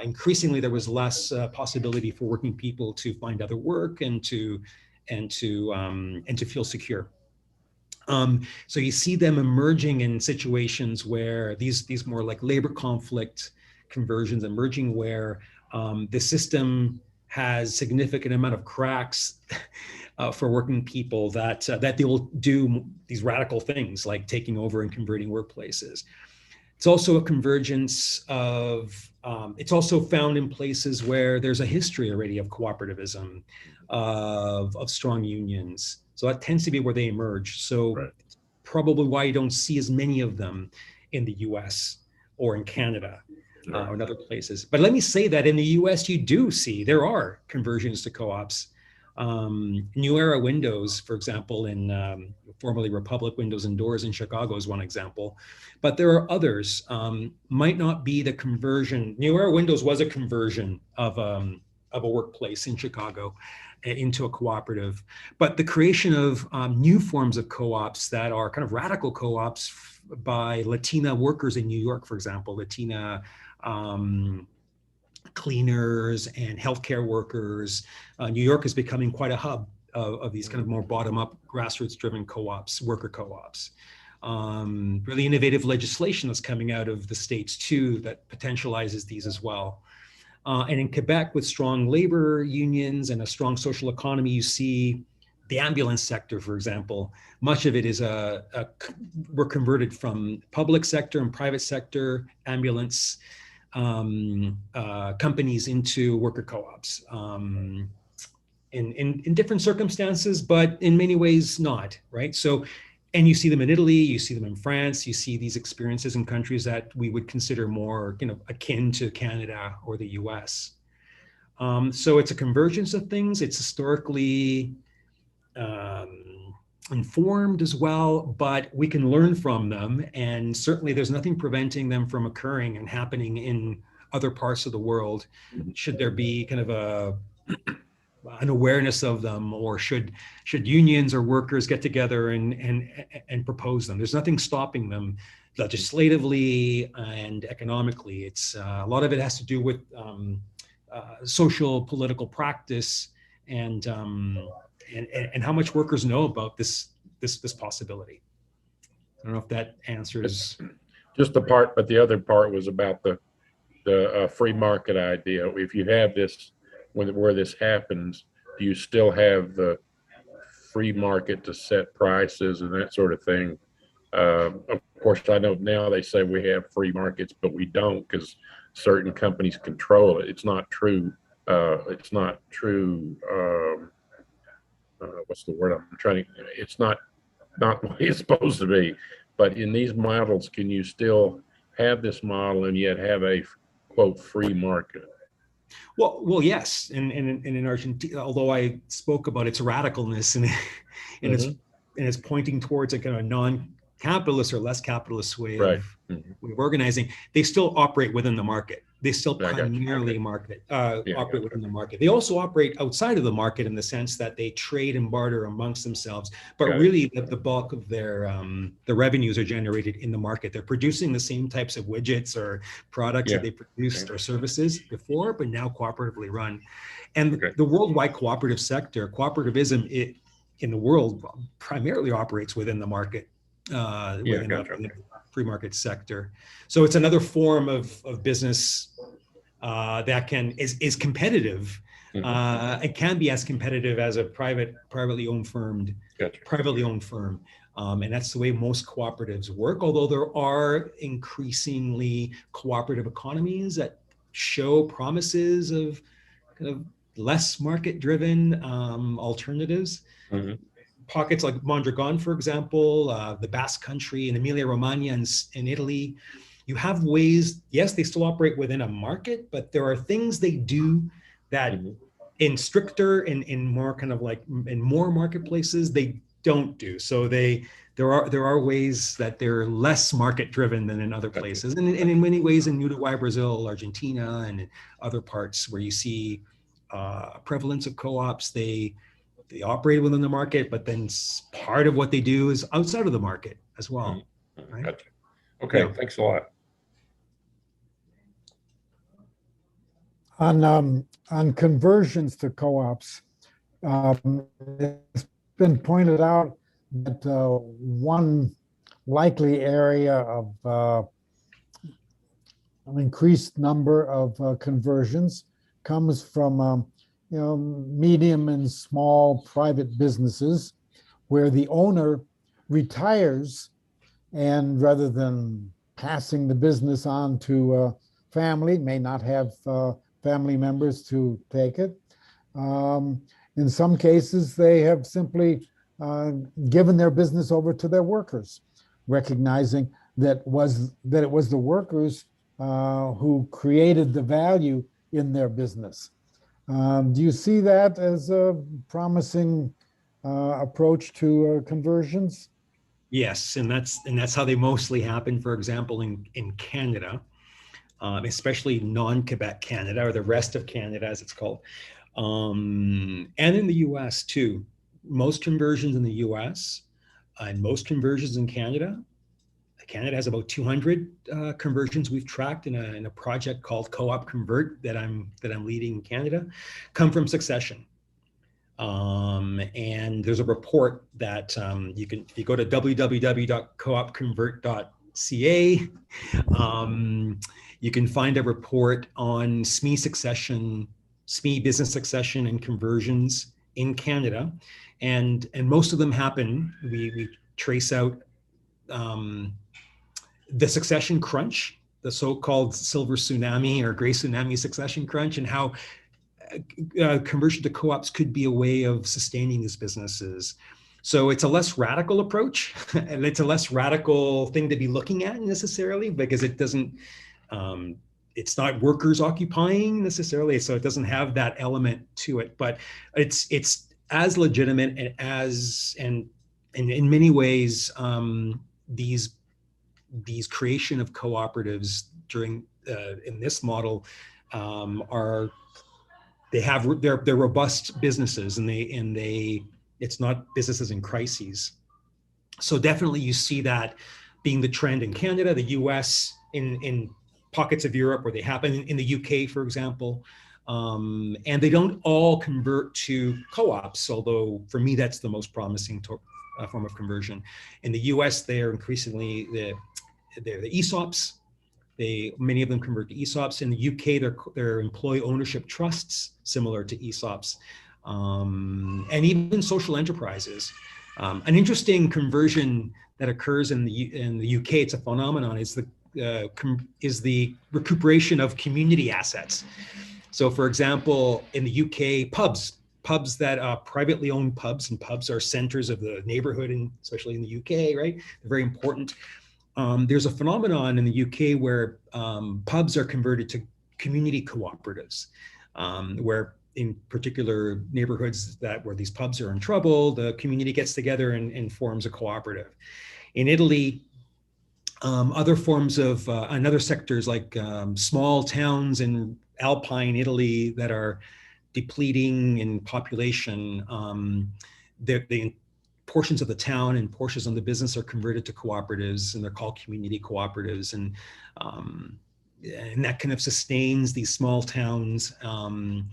increasingly there was less possibility for working people to find other work and to feel secure. So you see them emerging in situations where these more like labor conflict conversions emerging, where the system has significant amount of cracks for working people that they will do these radical things like taking over and converting workplaces. It's also a convergence of, it's also found in places where there's a history already of cooperativism, of strong unions. So that tends to be where they emerge. So right. Probably why you don't see as many of them in the US or in Canada or in other places. But let me say that in the US, there are conversions to co-ops. New Era Windows, for example, in formerly Republic Windows and Doors in Chicago is one example. But there are others. Might not be the conversion. New Era Windows was a conversion of a workplace in Chicago into a cooperative. But the creation of new forms of co-ops that are kind of radical co-ops by Latina workers in New York, for example, Latina cleaners and healthcare workers. New York is becoming quite a hub of these kind of more bottom-up, grassroots-driven co-ops, worker co-ops. Really innovative legislation that's coming out of the States too that potentializes these as well. And in Quebec, with strong labor unions and a strong social economy, you see the ambulance sector, for example. Much of it is we're converted from public sector and private sector ambulance companies into worker co-ops in different circumstances, but in many ways not, right? So, and you see them in Italy, you see them in France, you see these experiences in countries that we would consider more, akin to Canada or the US. So it's a convergence of things. It's historically informed as well, but we can learn from them. And certainly there's nothing preventing them from occurring and happening in other parts of the world, should there be kind of an awareness of them, or should unions or workers get together and propose them. There's nothing stopping them legislatively and economically. It's a lot of it has to do with social political practice and how much workers know about this possibility. I don't know if that answers. Just the part, but the other part was about the free market idea. If you have this, where this happens, do you still have the free market to set prices and that sort of thing? Of course, I know now they say we have free markets, but we don't, because certain companies control it. It's not true. It's not true. What's the word I'm trying to? It's not what it's supposed to be. But in these models, can you still have this model and yet have a quote free market? Well, yes. And in Argentina, although I spoke about its radicalness and it's pointing towards a kind of non-capitalist or less capitalist way of organizing, they still operate within the market. They still primarily operate within the market. They also operate outside of the market in the sense that they trade and barter amongst themselves, but really the bulk of their the revenues are generated in the market. They're producing the same types of widgets or products that they produced or services before, but now cooperatively run. And the worldwide cooperative sector, cooperativism in the world primarily operates within the market, within the free market sector. So it's another form of business that is competitive. It can be as competitive as a privately owned firm. And that's the way most cooperatives work, although there are increasingly cooperative economies that show promises of kind of less market-driven alternatives. Pockets like Mondragon, for example, the Basque Country and Emilia-Romagna in Italy, you have ways, yes, they still operate within a market, but there are things they do that in stricter, in more kind of like in more marketplaces, they don't do. So there are ways that they're less market driven than in other places. And in many ways in Uruguay, Brazil, Argentina, and in other parts where you see prevalence of co-ops, they operate within the market, but then part of what they do is outside of the market as well. Right? Gotcha. Okay, thanks a lot. On conversions to co-ops, it's been pointed out that one likely area of an increased number of conversions comes from medium and small private businesses where the owner retires, and rather than passing the business on to family, may not have family members to take it. In some cases, they have simply given their business over to their workers, recognizing that it was the workers who created the value in their business. Do you see that as a promising approach to conversions? Yes, and that's how they mostly happen. For example, in Canada, especially non-Quebec Canada, or the rest of Canada, as it's called, and in the U.S. too. Most conversions in the U.S. And most conversions in Canada. Canada has about 200 conversions we've tracked in a project called Co-op Convert that I'm leading in Canada, come from succession. And there's a report that you can, if you go to www.coopconvert.ca, you can find a report on SME succession, SME business succession and conversions in Canada, and most of them happen. We trace out the succession crunch, the so-called silver tsunami or gray tsunami succession crunch, and how conversion to co-ops could be a way of sustaining these businesses. So it's a less radical approach, and it's a less radical thing to be looking at necessarily, because it doesn't, it's not workers occupying necessarily, so it doesn't have that element to it. But it's as legitimate and in many ways, these creation of cooperatives during in this model they're robust businesses, and it's not businesses in crises. So definitely you see that being the trend in Canada, the US, in pockets of Europe where they happen, in the UK, for example. And they don't all convert to co-ops, although for me that's the most promising form of conversion. In the US, they are increasingly they're the ESOPs. Many of them convert to ESOPs. In the UK, they're employee ownership trusts, similar to ESOPs, and even social enterprises. An interesting conversion that occurs in the UK, it's a phenomenon, is the recuperation of community assets. So, for example, in the UK, pubs that are privately owned pubs, and pubs are centers of the neighborhood, and especially in the UK, right? They're very important. There's a phenomenon in the UK where pubs are converted to community cooperatives, where in particular neighborhoods where these pubs are in trouble, the community gets together and forms a cooperative. In Italy, other forms of and other sectors like small towns in Alpine Italy that are depleting in population, the portions of the town and portions of the business are converted to cooperatives, and they're called community cooperatives, and that kind of sustains these small towns, and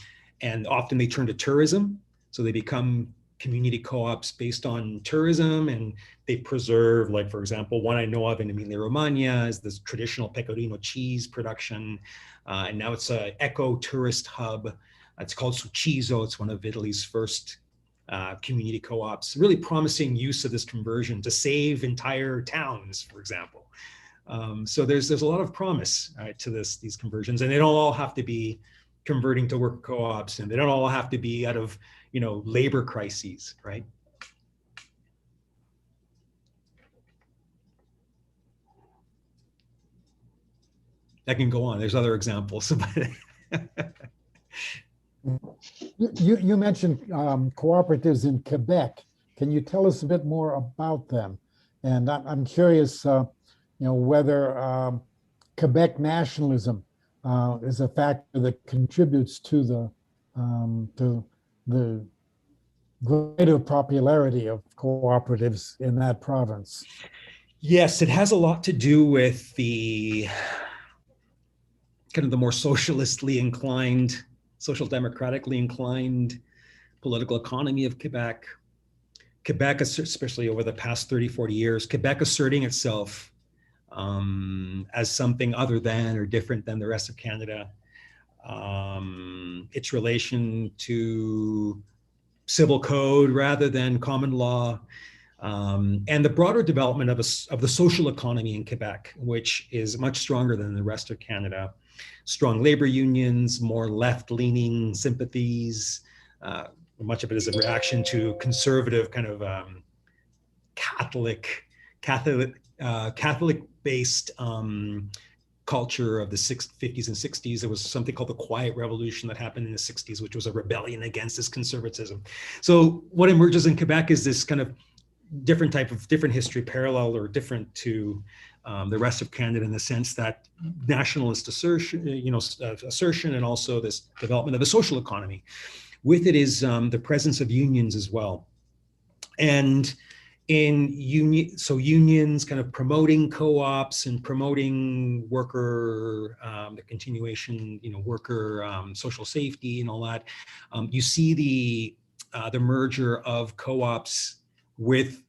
often they turn to tourism, so they become community co-ops based on tourism, and they preserve, like, for example, one I know of in Emilia-Romagna is this traditional pecorino cheese production, and now it's an eco-tourist hub. It's called Succiso. It's one of Italy's first community co-ops. Really promising use of this conversion to save entire towns, for example. So there's a lot of promise to these conversions, and they don't all have to be converting to work co-ops, and they don't all have to be out of labor crises, right? I can go on. There's other examples. You mentioned cooperatives in Quebec. Can you tell us a bit more about them? And I'm curious, whether Quebec nationalism is a factor that contributes to the greater popularity of cooperatives in that province. Yes, it has a lot to do with the kind of the more socialistly inclined, social democratically inclined political economy of Quebec. Quebec, especially over the past 30, 40 years, Quebec asserting itself as something other than or different than the rest of Canada. Its relation to civil code rather than common law, and the broader development of the social economy in Quebec, which is much stronger than the rest of Canada. Strong labor unions, more left-leaning sympathies. Much of it is a reaction to conservative kind of Catholic-based culture of the 50s and 60s. There was something called the Quiet Revolution that happened in the 60s, which was a rebellion against this conservatism. So what emerges in Quebec is this kind of different history, parallel or different to the rest of Canada, in the sense that nationalist assertion, and also this development of a social economy. With it is the presence of unions as well. And unions kind of promoting co-ops and promoting worker, the continuation, worker social safety and all that. You see the merger of co-ops with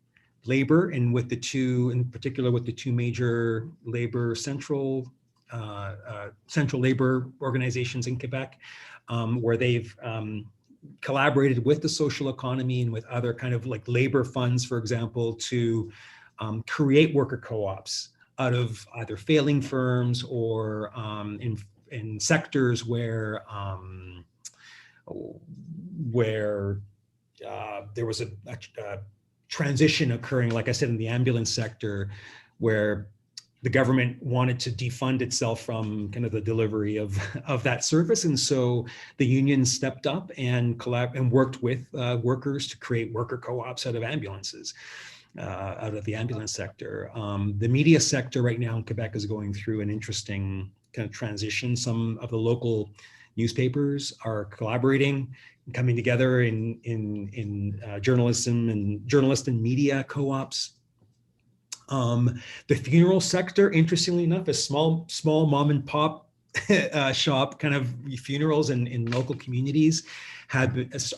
labor, and with the two, in particular, with the two major labor central labor organizations in Quebec, where they've collaborated with the social economy and with other kind of like labor funds, for example, to create worker co-ops out of either failing firms or in sectors where there was a transition occurring, like I said, in the ambulance sector, where the government wanted to defund itself from kind of the delivery of that service. And so the unions stepped up and worked with workers to create worker co-ops out of ambulances, out of the ambulance sector. The media sector right now in Quebec is going through an interesting kind of transition. Some of the local newspapers are collaborating and coming together in journalism and journalist and media co-ops. The funeral sector, interestingly enough, is small mom and pop shop kind of funerals in local communities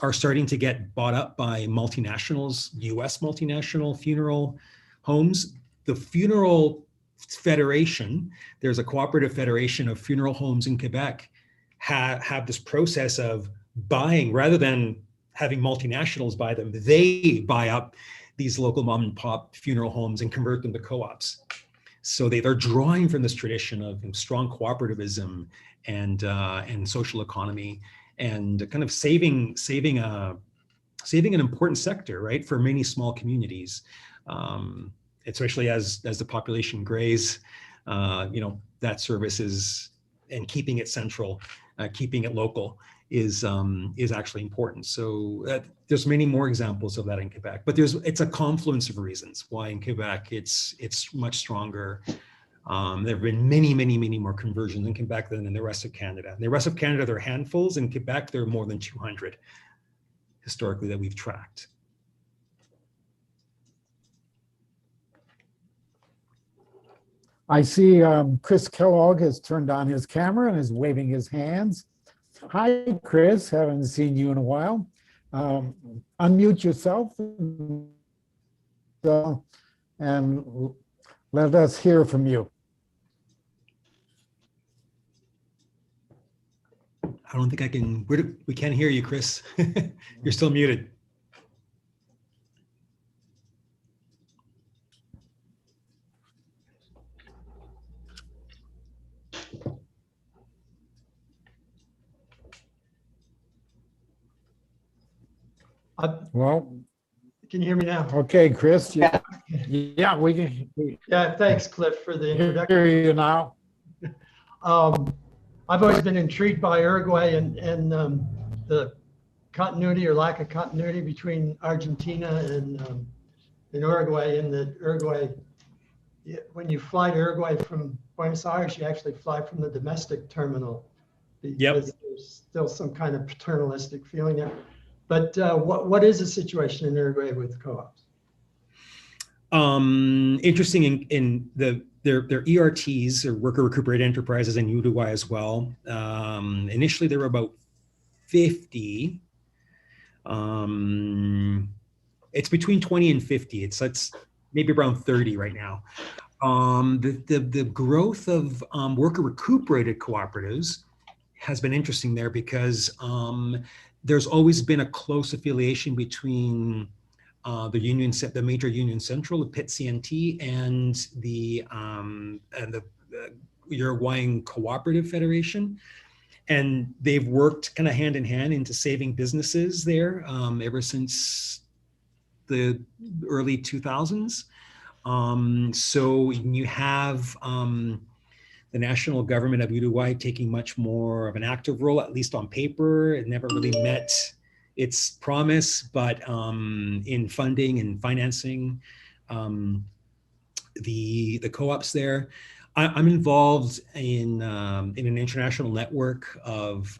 are starting to get bought up by multinationals, US multinational funeral homes. The Funeral Federation, there's a cooperative federation of funeral homes in Quebec, have this process of buying, rather than having multinationals buy them, they buy up these local mom and pop funeral homes and convert them to co-ops. So they're drawing from this tradition of strong cooperativism and social economy, and kind of saving an important sector, right, for many small communities, especially as the population grows. That service is, and keeping it central, keeping it local, is actually important. So there's many more examples of that in Quebec, but it's a confluence of reasons why in Quebec it's much stronger. There have been many more conversions in Quebec than in the rest of Canada. In the rest of Canada, there are handfuls. In Quebec, there are more than 200 historically that we've tracked. I see Chris Kellogg has turned on his camera and is waving his hands. Hi, Chris. Haven't seen you in a while. Unmute yourself and let us hear from you. I don't think I can. We can't hear you, Chris. You're still muted. Well, can you hear me now? Okay, Chris. Yeah, we can. Yeah, thanks, Cliff, for the introduction. Hear you now. I've always been intrigued by Uruguay and the continuity or lack of continuity between Argentina and Uruguay. In that Uruguay, when you fly to Uruguay from Buenos Aires, you actually fly from the domestic terminal, because there's still some kind of paternalistic feeling there. But what is the situation in Uruguay with co-ops? Interesting in their ERTs, or worker recuperated enterprises, in Uruguay as well. Initially, there were about 50. It's between 20 and 50. It's maybe around 30 right now. The growth of worker recuperated cooperatives has been interesting there, because there's always been a close affiliation between the major union central, the PIT-CNT, and the Uruguayan Cooperative Federation, and they've worked kind of hand in hand into saving businesses there ever since the early 2000s. So you have the national government of Uruguay taking much more of an active role, at least on paper. It never really met its promise, but in funding and financing the co-ops there. I'm involved in an international network of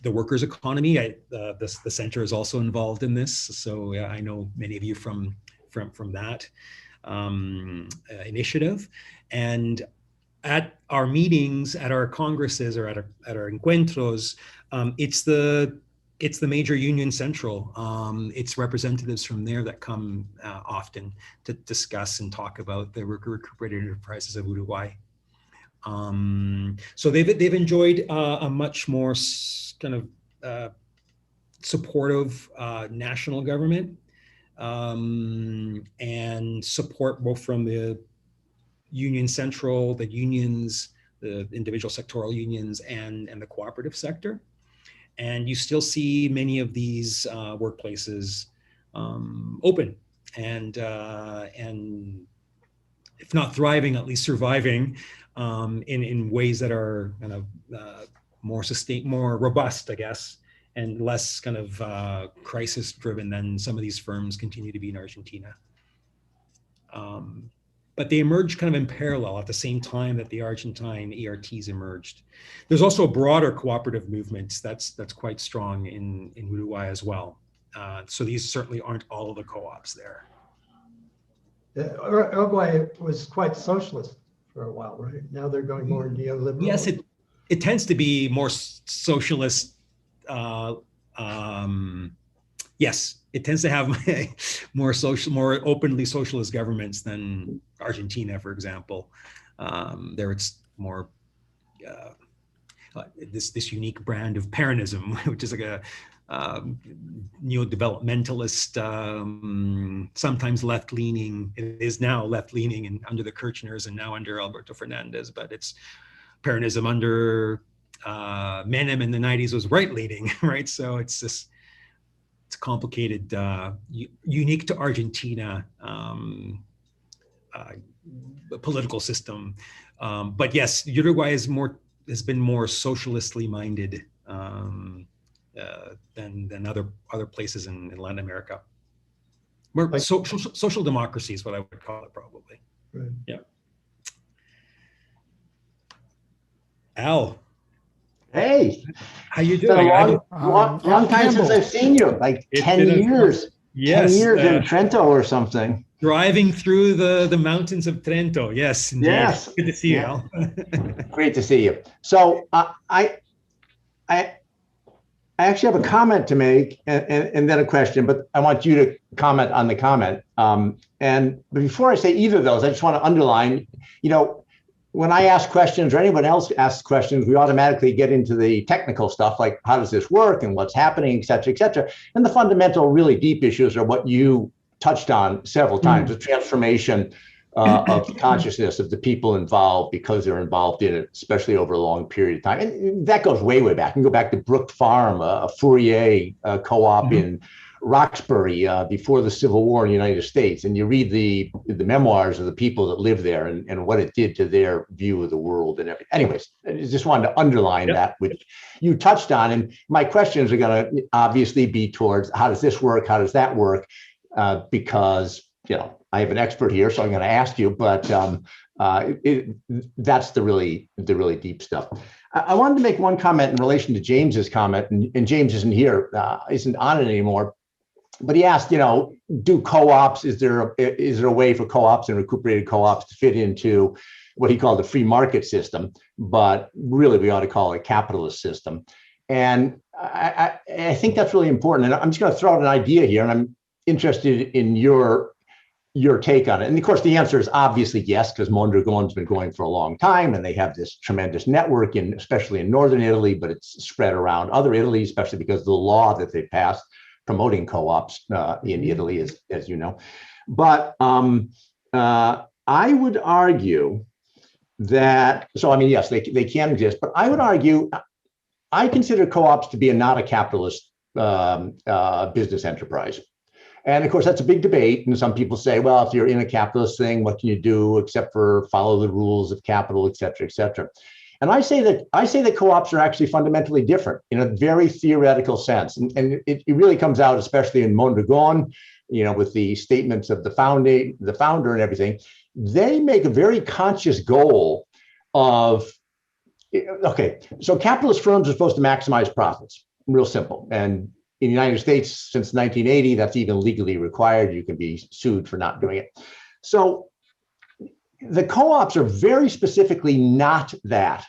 the workers' economy. The center is also involved in this, so I know many of you from that initiative. And at our meetings, at our congresses, or at our encuentros, it's the major union central. It's representatives from there that come often to discuss and talk about the recuperated enterprises of Uruguay. So they've enjoyed a much more kind of supportive national government, and support both from the union central, the unions, the individual sectoral unions, and the cooperative sector. And you still see many of these workplaces open and if not thriving, at least surviving in ways that are kind of more robust, I guess, and less kind of crisis driven than some of these firms continue to be in Argentina. But they emerged kind of in parallel at the same time that the Argentine ERTs emerged. There's also a broader cooperative movement that's quite strong in Uruguay as well. So these certainly aren't all of the co-ops there. Uruguay was quite socialist for a while, right? Now they're going more neoliberal. Yes, it tends to be more socialist. Yes, it tends to have more openly socialist governments than Argentina, for example. There it's more this unique brand of Peronism, which is like a neo-developmentalist, sometimes left-leaning. It is now left-leaning and under the Kirchners and now under Alberto Fernandez, but it's Peronism under Menem in the 90s was right-leaning, right? So it's this. It's complicated, unique to Argentina political system. But yes, Uruguay has been more socialistly minded than other places in Latin America. More social democracy is what I would call it, probably. Right. Yeah. Al. Hey, How you it's been doing? a long time since I've seen you, like 10 years. Yes, 10 years in Trento or something. Driving through the mountains of Trento. Yes, indeed. Yes. Good to see you, Yeah. Al. Great to see you. So I actually have a comment to make and then a question, but I want you to comment on the comment. And before I say either of those, I just want to underline, when I ask questions or anyone else asks questions, we automatically get into the technical stuff, like how does this work and what's happening, et cetera, et cetera. And the fundamental, really deep issues are what you touched on several times, the transformation of consciousness of the people involved because they're involved in it, especially over a long period of time. And that goes way, way back. You can go back to Brook Farm, a Fourier co-op in Roxbury before the Civil War in the United States, and you read the memoirs of the people that lived there and what it did to their view of the world and everything. Anyways, I just wanted to underline that, which you touched on. And my questions are going to obviously be towards how does this work? How does that work? Because, I have an expert here, so I'm going to ask you, but that's the really deep stuff. I wanted to make one comment in relation to James's comment, and James isn't here, isn't on it anymore. But he asked, do co-ops, is there a way for co-ops and recuperated co-ops to fit into what he called the free market system? But really, we ought to call it a capitalist system. And I think that's really important. And I'm just going to throw out an idea here, and I'm interested in your take on it. And of course, the answer is obviously yes, because Mondragon's been going for a long time, and they have this tremendous network, especially in northern Italy, but it's spread around other Italy, especially because of the law that they passed promoting co-ops in Italy, as you know. But I would argue that, yes, they can exist, but I would argue, I consider co-ops to be not a capitalist business enterprise. And of course, that's a big debate. And some people say, well, if you're in a capitalist thing, what can you do except for follow the rules of capital, et cetera, et cetera. And I say that co-ops are actually fundamentally different in a very theoretical sense. And it really comes out, especially in Mondragon, with the statements of the founder and everything. They make a very conscious goal of, okay, so capitalist firms are supposed to maximize profits, real simple. And in the United States, since 1980, that's even legally required. You can be sued for not doing it. So the co-ops are very specifically not that.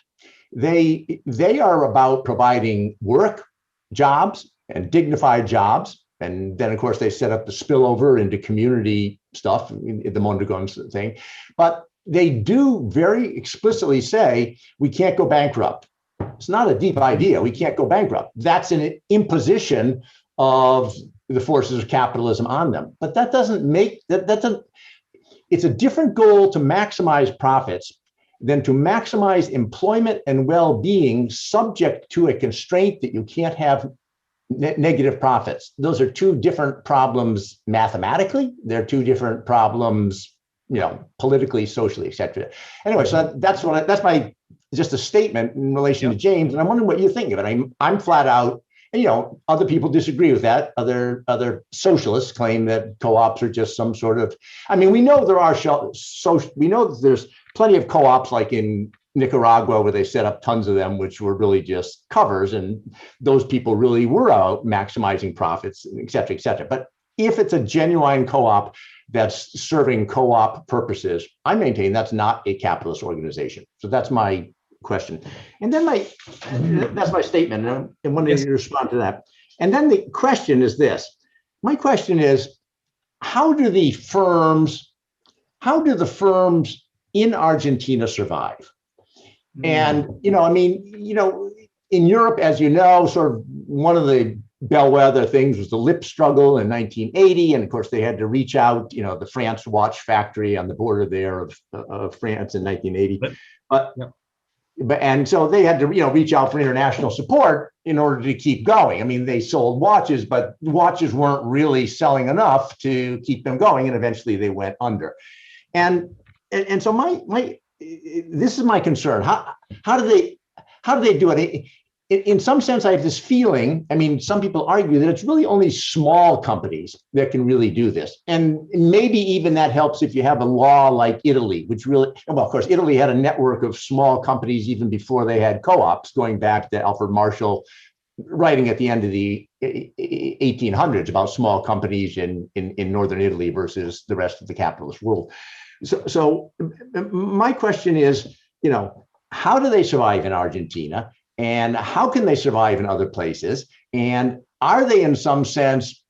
They are about providing work, jobs, and dignified jobs. And then, of course, they set up the spillover into community stuff, the Mondragon thing. But they do very explicitly say, we can't go bankrupt. It's not a deep idea. We can't go bankrupt. That's an imposition of the forces of capitalism on them. But that doesn't make, it's a different goal to maximize profits than to maximize employment and well-being subject to a constraint that you can't have negative profits. Those are two different problems mathematically. They're two different problems, politically, socially, et cetera. Anyway, so that's my just a statement in relation to James, and I'm wondering what you think of it. I'm flat out, and other people disagree with that. Other socialists claim that co-ops are just some sort of. We know we know that there's plenty of co-ops like in Nicaragua where they set up tons of them, which were really just covers, and those people really were out maximizing profits, et cetera, et cetera. But if it's a genuine co-op that's serving co-op purposes, I maintain that's not a capitalist organization. So that's my question. And then that's my statement. And I wanted to respond to that. And then the question is this. My question is, how do the firms in Argentina survive? And, in Europe, as you know, sort of one of the bellwether things was the lip struggle in 1980. And of course, they had to reach out, the France watch factory on the border there of France in 1980. And so they had to, reach out for international support in order to keep going. They sold watches, but watches weren't really selling enough to keep them going. And eventually they went under. And so this is my concern. How do they do it? In some sense, I have this feeling, some people argue that it's really only small companies that can really do this. And maybe even that helps if you have a law like Italy, which really, well, of course, Italy had a network of small companies even before they had co-ops, going back to Alfred Marshall writing at the end of the 1800s about small companies in Northern Italy versus the rest of the capitalist world. So my question is, how do they survive in Argentina? And how can they survive in other places? And are they in some sense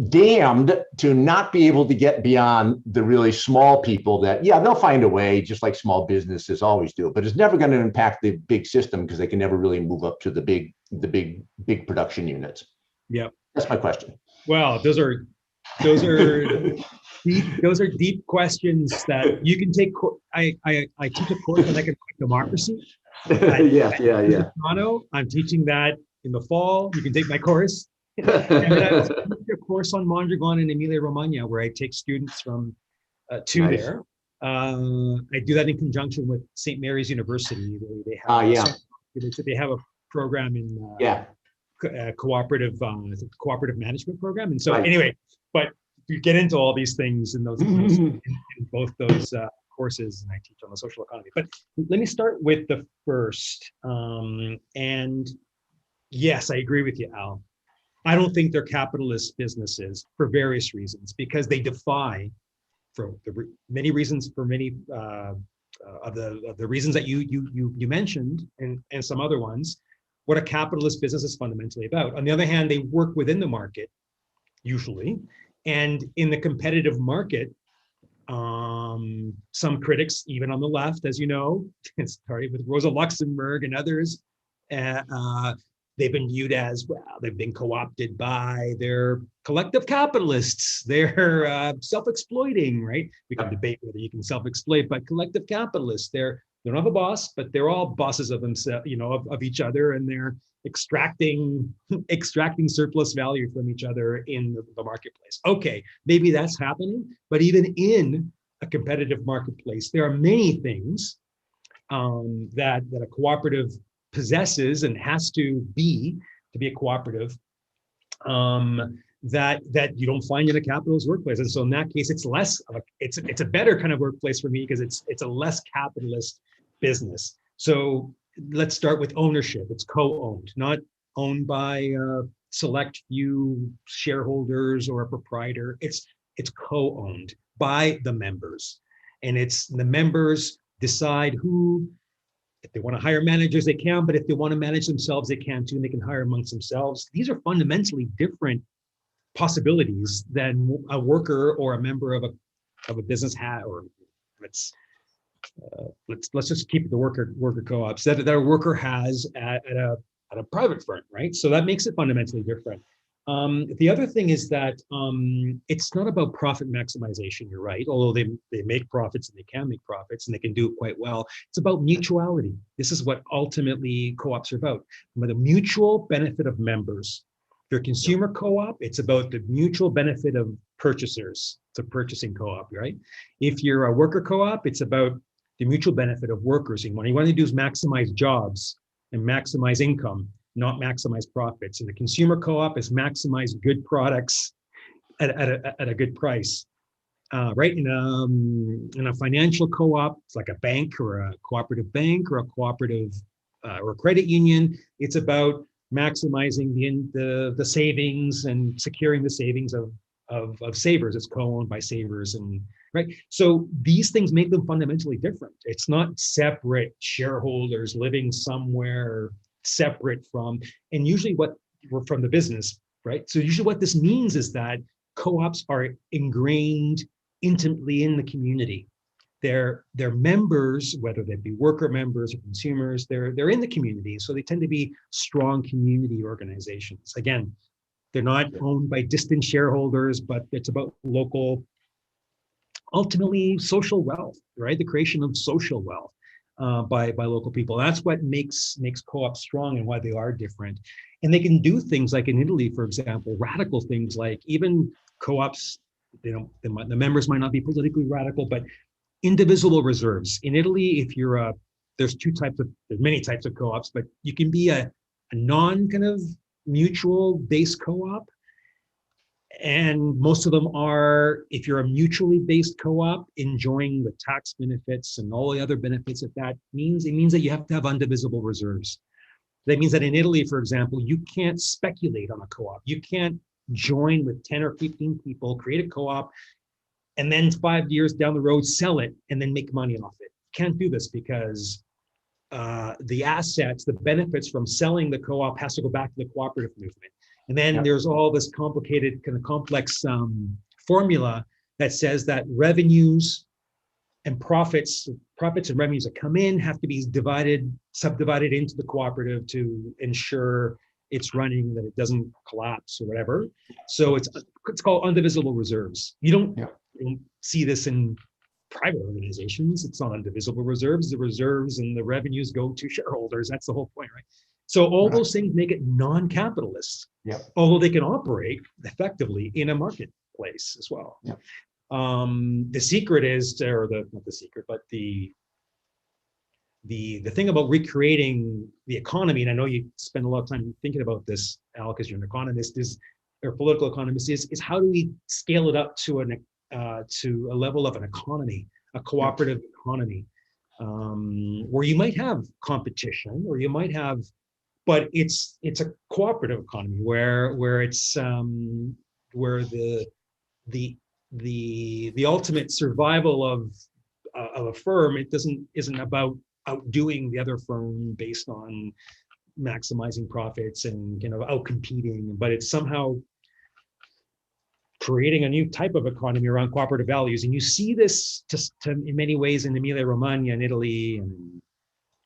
damned to not be able to get beyond the really small people that, they'll find a way, just like small businesses always do, but it's never going to impact the big system because they can never really move up to the big production units. Yep. That's my question. Well, those are deep questions that you can take. I teach a course on economic democracy. Yeah. Toronto. I'm teaching that in the fall. You can take my course. And then I was teaching a course on Mondragon and Emilia Romagna, where I take students from there. I do that in conjunction with St. Mary's University. They have a program in cooperative management program. And so anyway, but you get into all these things in both those courses, and I teach on the social economy. But let me start with the first. And yes, I agree with you, Al. I don't think they're capitalist businesses for various reasons, because they defy, for many reasons, of the reasons that you mentioned, and some other ones, what a capitalist business is fundamentally about. On the other hand, they work within the market, usually, and in the competitive market. Some critics, even on the left, as you know, starting with Rosa Luxemburg and others, they've been viewed as, they've been co-opted by their collective capitalists. They're self-exploiting, right? We can debate whether you can self-exploit, but collective capitalists, they don't have a boss, but they're all bosses of themselves, of each other, and extracting surplus value from each other in the marketplace. Okay, maybe that's happening, but even in a competitive marketplace, there are many things that a cooperative possesses and has to be a cooperative, that you don't find in a capitalist workplace. And so in that case, it's less of it's a better kind of workplace for me, because it's a less capitalist business. So let's start with ownership. It's co-owned, not owned by a select few shareholders or a proprietor. It's co-owned by the members, and it's the members decide who. If they want to hire managers, they can, but if they want to manage themselves, they can too, and they can hire amongst themselves. These are fundamentally different possibilities than a worker or a member of a business has, or let's just keep it the worker co-ops that a worker has at a private firm, right? So that makes it fundamentally different. The other thing is that it's not about profit maximization, you're right, although they make profits and they can make profits and they can do it quite well. It's about mutuality. This is what ultimately co-ops are about, the mutual benefit of members. If you're a consumer co-op, it's about the mutual benefit of purchasers. It's a purchasing co-op, right? If you're a worker co-op, it's about the mutual benefit of workers. And what you want to do is maximize jobs and maximize income, not maximize profits. And the consumer co-op is maximize good products at a good price, right? In a financial co-op, it's like a bank or a cooperative bank or a cooperative or a credit union. It's about maximizing the savings and securing the savings of savers. It's co-owned by savers, and right. So these things make them fundamentally different. It's not separate shareholders living somewhere separate from, and usually from the business, right? So usually what this means is that co-ops are ingrained intimately in the community. Their members, whether they be worker members or consumers, they're in the community. So they tend to be strong community organizations. Again, they're not owned by distant shareholders, but it's about local, ultimately social wealth, right? The creation of social wealth by local people. That's what makes co-ops strong and why they are different. And they can do things like in Italy, for example, radical things like even co-ops, the members might not be politically radical, but indivisible reserves. In Italy, if you're there's many types of co-ops, but you can be a non kind of mutual based co-op. And most of them are, if you're a mutually based co-op, enjoying the tax benefits and all the other benefits that means, it means that you have to have undivisible reserves. That means that in Italy, for example, you can't speculate on a co-op. You can't join with 10 or 15 people, create a co-op, and then 5 years down the road, sell it and then make money off it. Can't do this because the assets, the benefits from selling the co-op has to go back to the cooperative movement. And then there's all this complicated, kind of complex formula that says that revenues and profits and revenues that come in have to be subdivided into the cooperative to ensure it's running, that it doesn't collapse or whatever. So it's called undivisible reserves. You don't see this in private organizations. It's not undivisible reserves. The reserves and the revenues go to shareholders. That's the whole point, right? So all those things make it non-capitalist, although they can operate effectively in a marketplace as well. The secret is, or not the secret, but the thing about recreating the economy, and I know you spend a lot of time thinking about this, Al, because you're an economist, or political economist, is how do we scale it up to a level of an economy, a cooperative economy, where you might have competition, or you might have, but it's a cooperative economy where it's where the ultimate survival of a firm, isn't about outdoing the other firm based on maximizing profits and out competing, but it's somehow creating a new type of economy around cooperative values. And you see this in many ways in Emilia Romagna in Italy and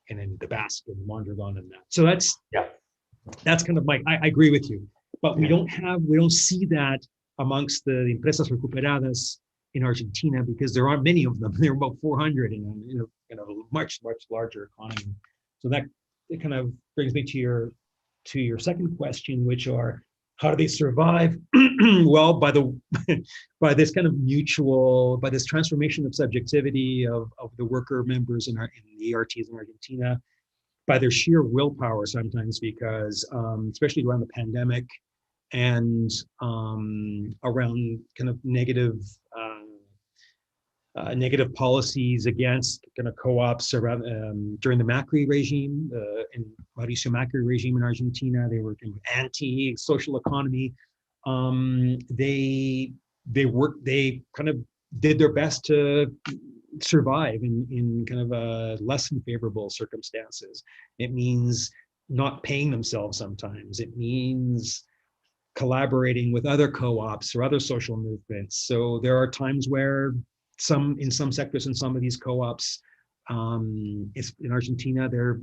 in the Basque and Mondragon and that. So that's kind of I agree with you, but we don't see that amongst the empresas recuperadas in Argentina, because there aren't many of them. There are about 400 in a much larger economy. So that it kind of brings me to your to your second question, which are how do they survive? Well, by the by this kind of mutual, by this transformation of subjectivity of the worker members in the ERTs in Argentina, by their sheer willpower sometimes, because especially around the pandemic and around kind of negative policies against kind of co-ops around during the Macri regime, in Mauricio Macri regime in Argentina. They were kind of anti-social economy. They kind of did their best to survive in kind of less than favorable circumstances. It means not paying themselves sometimes. It means collaborating with other co-ops or other social movements. So there are times where in some sectors in some of these co-ops, in Argentina, their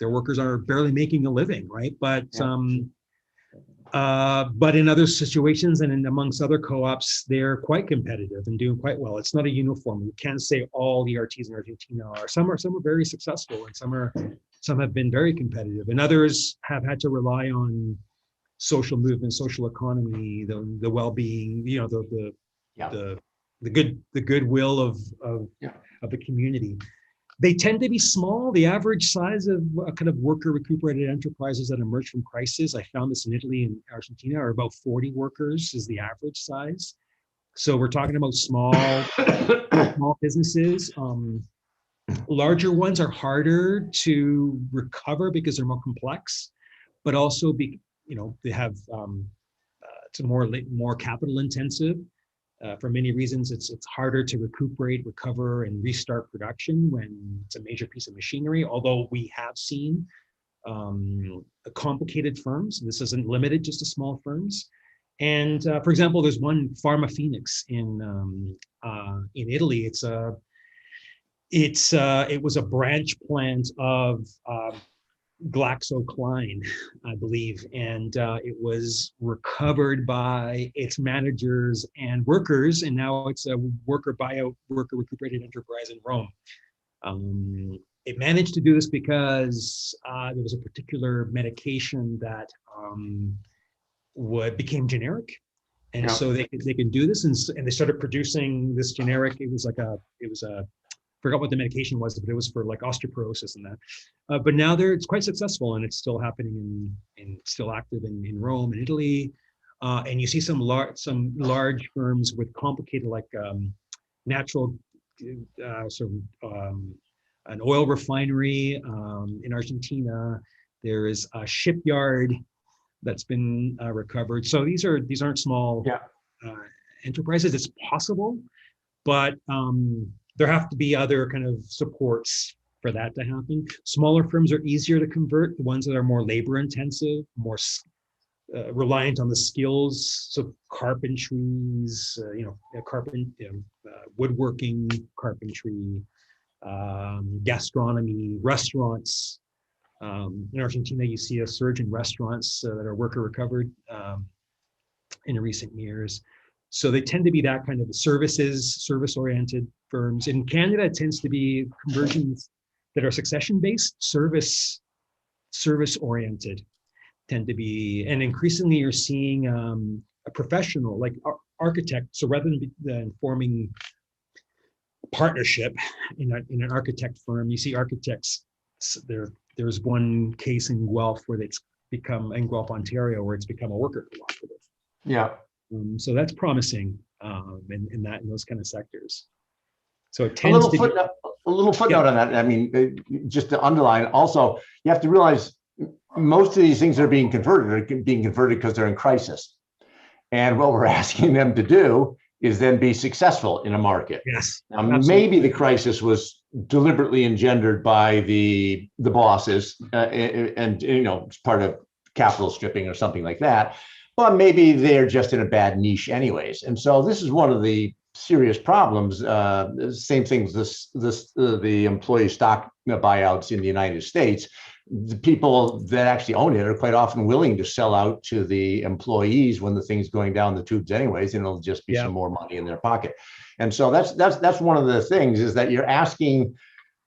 workers are barely making a living, right? But in other situations and amongst other co-ops, they're quite competitive and doing quite well. It's not a uniform. You can't say all ERTs in Argentina are. Some are very successful, and some have been very competitive, and others have had to rely on social movement, social economy, the well-being, the goodwill of the community. They tend to be small. The average size of kind of worker recuperated enterprises that emerge from crisis, I found this in Italy and Argentina, are about 40 workers is the average size. So we're talking about small businesses. Larger ones are harder to recover because they're more complex, but also they have it's more capital intensive. For many reasons, it's harder to recuperate, recover, and restart production when it's a major piece of machinery. Although we have seen complicated firms. This isn't limited just to small firms. And for example, there's one Pharma Phoenix in Italy. It was a branch plant of GlaxoSmithKline, I believe, and it was recovered by its managers and workers, and now it's a worker recuperated enterprise in Rome. It managed to do this because there was a particular medication that became generic, and so they can do this, and they started producing this generic. It was a forgot what the medication was, but it was for like osteoporosis and that. But now it's quite successful, and it's still happening still active in Rome and Italy. And you see some large firms with complicated natural an oil refinery in Argentina. There is a shipyard that's been recovered. So these aren't small enterprises. It's possible, but there have to be other kind of supports for that to happen. Smaller firms are easier to convert. The ones that are more labor intensive, more reliant on the skills, so carpentries, woodworking, carpentry, gastronomy, restaurants. In Argentina, you see a surge in restaurants that are worker recovered in recent years. So they tend to be that kind of service-oriented firms. In Canada, it tends to be conversions that are succession-based, service-oriented tend to be, and increasingly you're seeing a professional, like architect. So rather than forming partnership in an architect firm, you see architects. There's one case in Guelph in Guelph, Ontario, where it's become a worker cooperative. Yeah. So that's promising in those kind of sectors. So it tends a little footnote on that. I mean, just to underline, also, you have to realize most of these things that are being converted because they're in crisis. And what we're asking them to do is then be successful in a market. Yes. Now, maybe the crisis was deliberately engendered by the bosses, and it's part of capital stripping or something like that. But maybe they're just in a bad niche anyways. And so this is one of the serious problems. Same things, the employee stock buyouts in the United States. The people that actually own it are quite often willing to sell out to the employees when the thing's going down the tubes anyways, and it'll just be some more money in their pocket. And so that's one of the things, is that you're asking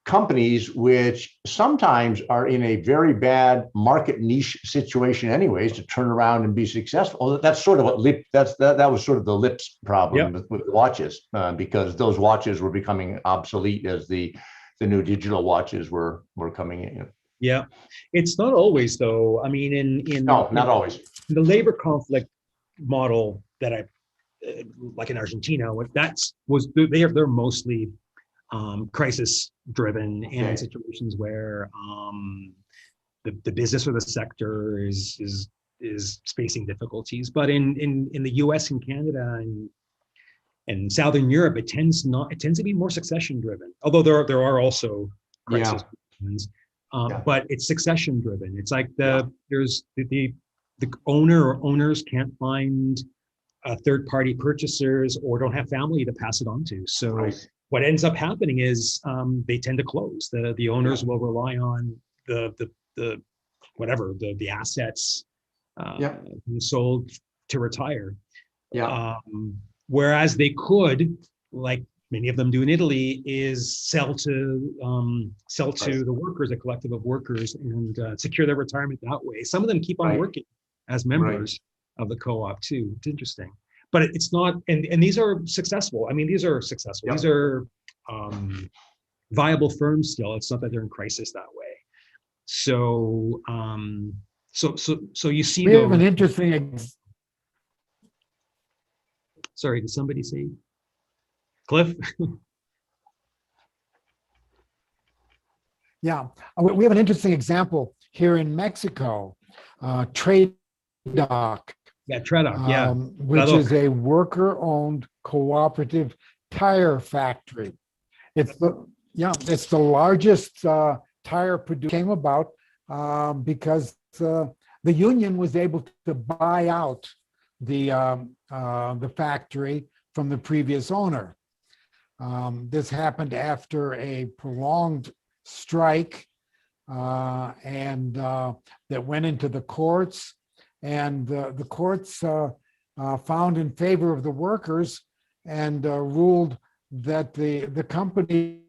companies which sometimes are in a very bad market niche situation anyways to turn around and be successful. That's sort of what that was sort of the lips problem with watches, because those watches were becoming obsolete as the new digital watches were coming in. Yeah, it's not always though. I mean, No, not always. the labor conflict model that I like in Argentina, they're mostly crisis driven and situations where the business or the sector is facing difficulties. But in the US and Canada and Southern Europe, it tends to be more succession driven. Although there are also crisis ones, but it's succession driven. It's like there's the owner or owners can't find third party purchasers or don't have family to pass it on to. So what ends up happening is they tend to close. The owners will rely on the assets being sold to retire. Whereas they could, like many of them do in Italy, is sell to the workers, a collective of workers, and secure their retirement that way. Some of them keep on working as members of the co-op too. It's interesting, but it's not. And these are successful. I mean, these are successful. These are viable firms still. It's not that they're in crisis that way. So so you see. We have an interesting. Sorry, did somebody say? Cliff? Yeah, we have an interesting example here in Mexico, Trade Doc. Yeah, Tredoc, which is a worker-owned cooperative tire factory. It's the largest tire producer. Came about because the union was able to buy out the factory from the previous owner. This happened after a prolonged strike and that went into the courts, and the courts found in favor of the workers and ruled that the company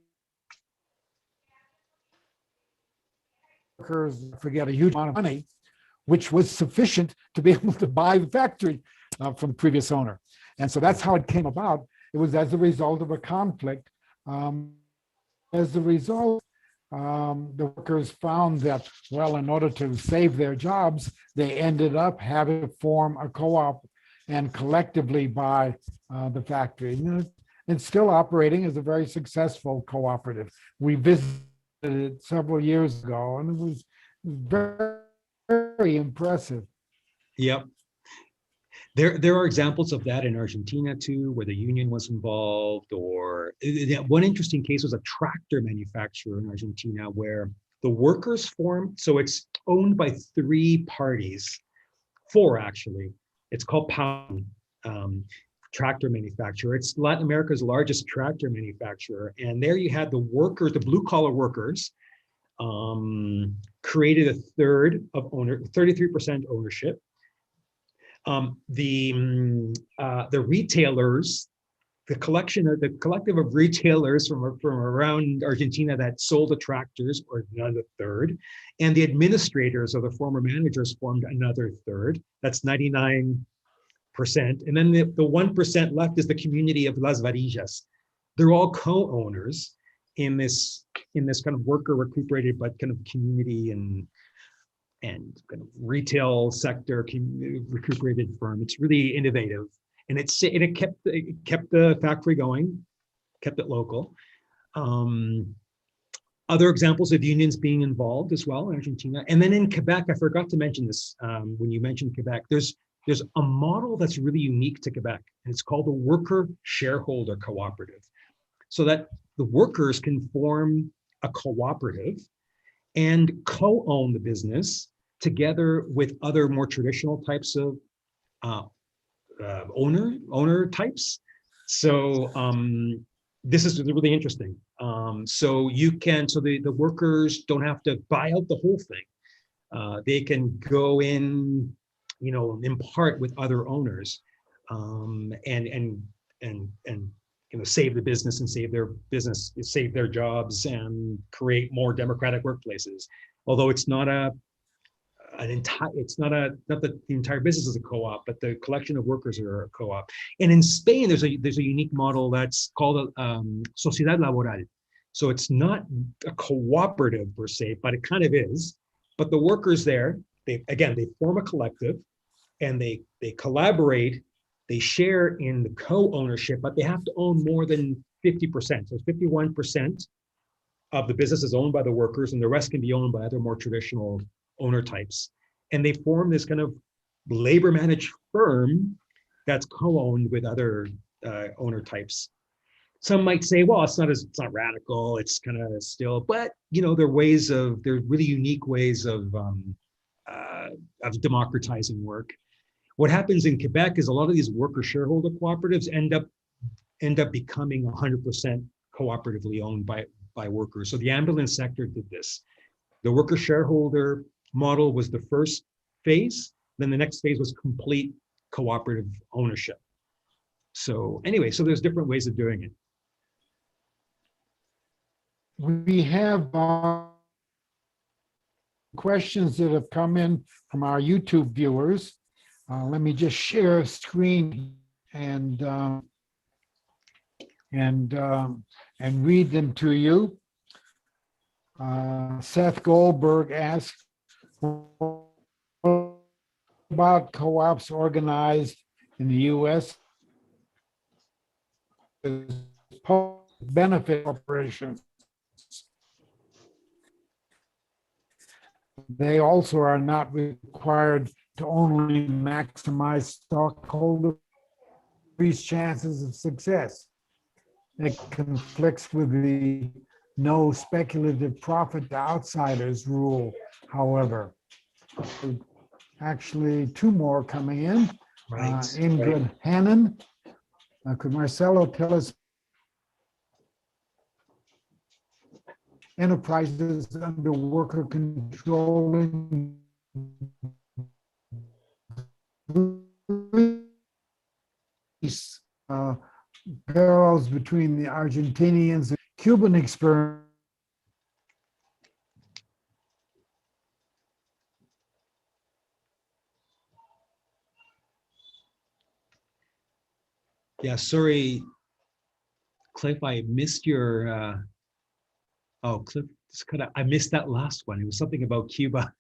workers forget a huge amount of money, which was sufficient to be able to buy the factory from the previous owner. And so that's how it came about. It was as a result of a conflict. As a result, the workers found that, well, in order to save their jobs, they ended up having to form a co-op and collectively buy the factory. It's still operating as a very successful cooperative. We visited it several years ago, and it was very, very impressive. Yep. There are examples of that in Argentina too, where the union was involved. Or one interesting case was a tractor manufacturer in Argentina where the workers formed. So it's owned by three parties, four actually. It's called Pound Tractor Manufacturer. It's Latin America's largest tractor manufacturer, and there you had the workers, the blue collar workers, created a third of 33% ownership. The retailers, the collective of retailers from around Argentina that sold the tractors were another third, and the administrators or the former managers formed another third. That's 99%, and then the 1% left is the community of Las Varillas. They're all co-owners in this kind of worker recuperated but kind of community and kind of retail sector recuperated firm. It's really innovative, and it kept the factory going, kept it local. Other examples of unions being involved as well in Argentina, and then in Quebec, I forgot to mention this when you mentioned Quebec. There's a model that's really unique to Quebec, and it's called the worker shareholder cooperative, so that the workers can form a cooperative and co-own the business together with other more traditional types of owner types. So this is really interesting. So the workers don't have to buy out the whole thing. They can go in, in part with other owners, and save the business and save their business, save their jobs, and create more democratic workplaces. Although it's not it's not that the entire business is a co-op, but the collection of workers are a co-op. And in Spain, there's a unique model that's called sociedad laboral. So it's not a cooperative per se, but it kind of is. But the workers there, they form a collective, and they collaborate. They share in the co-ownership, but they have to own more than 50%. So 51% of the business is owned by the workers, and the rest can be owned by other more traditional owner types. And they form this kind of labor managed firm that's co-owned with other owner types. Some might say, well, it's not radical, it's kind of still, but there are really unique ways of democratizing work. What happens in Quebec is a lot of these worker shareholder cooperatives end up becoming 100% cooperatively owned by workers. So the ambulance sector did this. The worker shareholder model was the first phase. Then the next phase was complete cooperative ownership. So anyway, so there's different ways of doing it. We have questions that have come in from our YouTube viewers. Let me just share a screen and read them to you. Seth Goldberg asks, what about co-ops organized in the U.S. as public benefit corporations? They also are not required to only maximize stockholder chances of success. It conflicts with the no speculative profit to outsiders rule, however. Actually, two more coming in. Right. Ingrid Hannon. Could Marcelo tell us enterprises under worker control in Greece, parallels between the Argentinians and Cuban experience? Yeah, sorry, Cliff, I missed your, Cliff, I missed that last one. It was something about Cuba.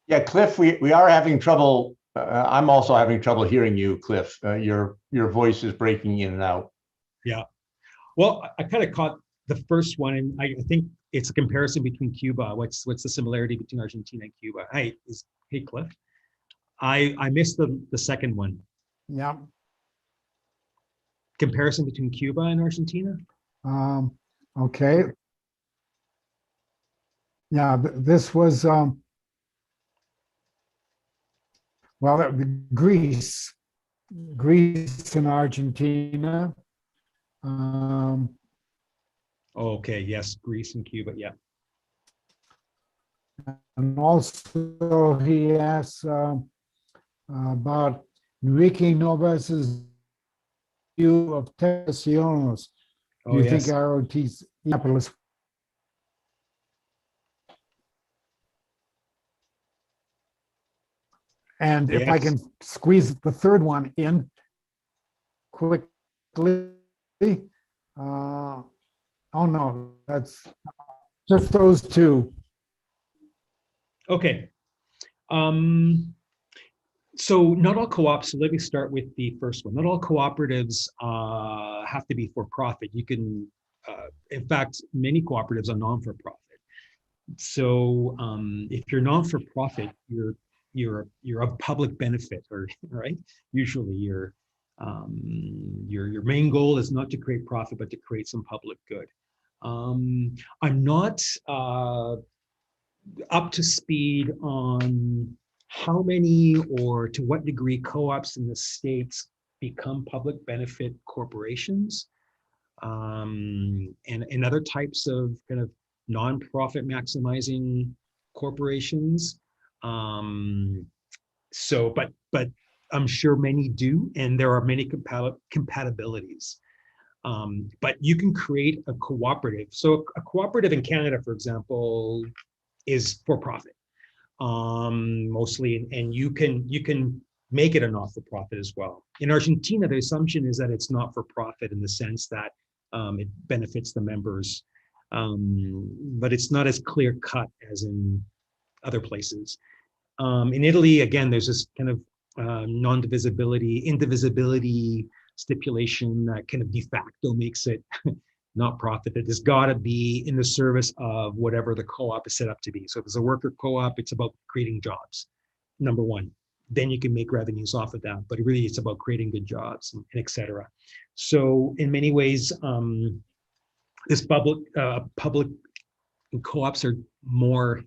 Yeah, Cliff, we are having trouble. I'm also having trouble hearing you, Cliff. Your voice is breaking in and out. Yeah. Well, I kind of caught the first one, and I think it's a comparison between Cuba. What's the similarity between Argentina and Cuba? Hey, Cliff. I missed the second one. Yeah. Comparison between Cuba and Argentina? Okay. Yeah, this was, Greece and Argentina. Okay, yes, Greece and Cuba, yeah. And also he asks about Enrique Novas's view of Tentaciones. Do you think ROT's capitalist? And if I can squeeze the third one in quickly. Oh no, that's just those two. Okay. So not all co-ops, so let me start with the first one. Not all cooperatives have to be for profit. You can, in fact, many cooperatives are non-for-profit. So if you're non-for-profit, you're of public benefit, or right? Usually your main goal is not to create profit, but to create some public good. I'm not up to speed on how many or to what degree co-ops in the States become public benefit corporations, and other types of kind of nonprofit maximizing corporations. So, but I'm sure many do, and there are many compatibilities. But you can create a cooperative. So a cooperative in Canada, for example, is for profit, mostly, and you can make it a not-for-profit as well. In Argentina, the assumption is that it's not for profit in the sense that it benefits the members, but it's not as clear-cut as in other places. In Italy, again, there's this kind of non-divisibility, indivisibility stipulation that kind of de facto makes it not profit, that there's got to be in the service of whatever the co-op is set up to be. So if it's a worker co-op, it's about creating jobs, number one. Then you can make revenues off of that, but really it's about creating good jobs and et cetera. So in many ways, this public co-ops are more,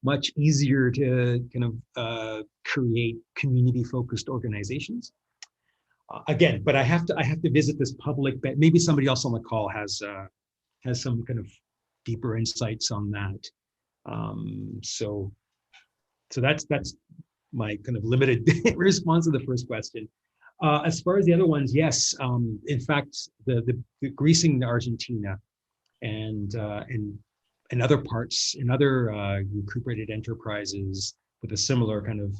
much easier to kind of create community-focused organizations. Again, but I have to visit this public. But maybe somebody else on the call has some kind of deeper insights on that. So that's my kind of limited response to the first question. As far as the other ones, yes. In fact, the greasing Argentina and other parts, in other recuperated enterprises with a similar kind of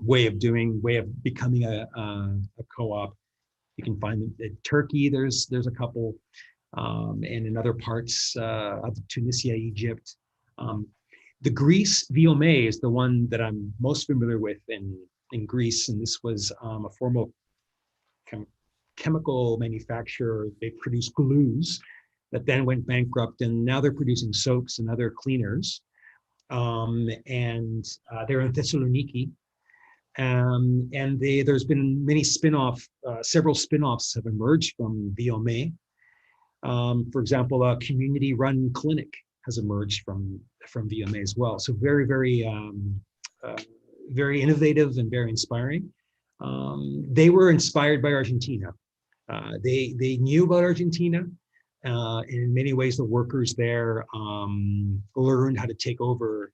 way of becoming a co-op. You can find them in Turkey. There's a couple, and in other parts of Tunisia, Egypt. The Greece VOMA is the one that I'm most familiar with in Greece, and this was a formal chemical manufacturer. They produced glues that then went bankrupt, and now they're producing soaps and other cleaners. And they're in Thessaloniki. And there's been many several spin-offs have emerged from VOMA. For example, a community-run clinic has emerged from VOMA as well. So very, very, very innovative and very inspiring. They were inspired by Argentina. They knew about Argentina. In many ways, the workers there learned how to take over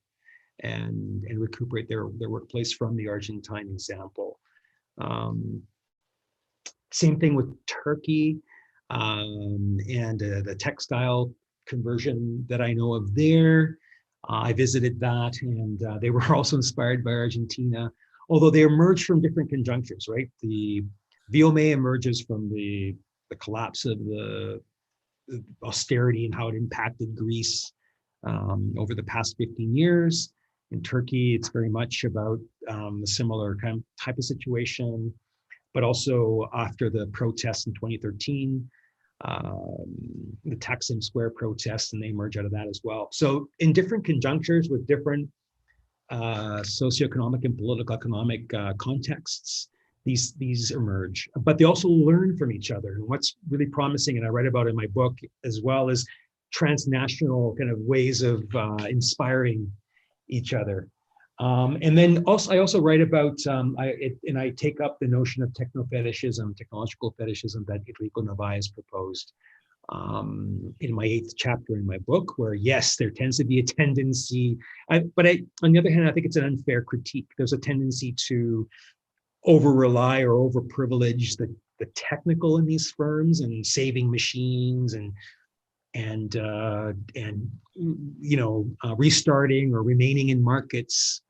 and recuperate their workplace from the Argentine example. Same thing with Turkey and the textile conversion that I know of there. I visited that, and they were also inspired by Argentina, although they emerged from different conjunctures, right? The VOMA emerges from the collapse of the austerity and how it impacted Greece over the past 15 years. In Turkey, it's very much about a similar kind of type of situation, but also after the protests in 2013, the Taksim Square protests, and they emerge out of that as well. So in different conjunctures with different socioeconomic and political economic contexts, these emerge, but they also learn from each other. And what's really promising, and I write about in my book as well, is transnational kind of ways of inspiring each other. And then also, I also write about, I take up the notion of techno-fetishism, technological fetishism that Enrico Narvaez proposed in my 8th chapter in my book, where yes, there tends to be a tendency, but on the other hand, I think it's an unfair critique. There's a tendency to over-rely or over-privilege the technical in these firms and saving machines and restarting or remaining in markets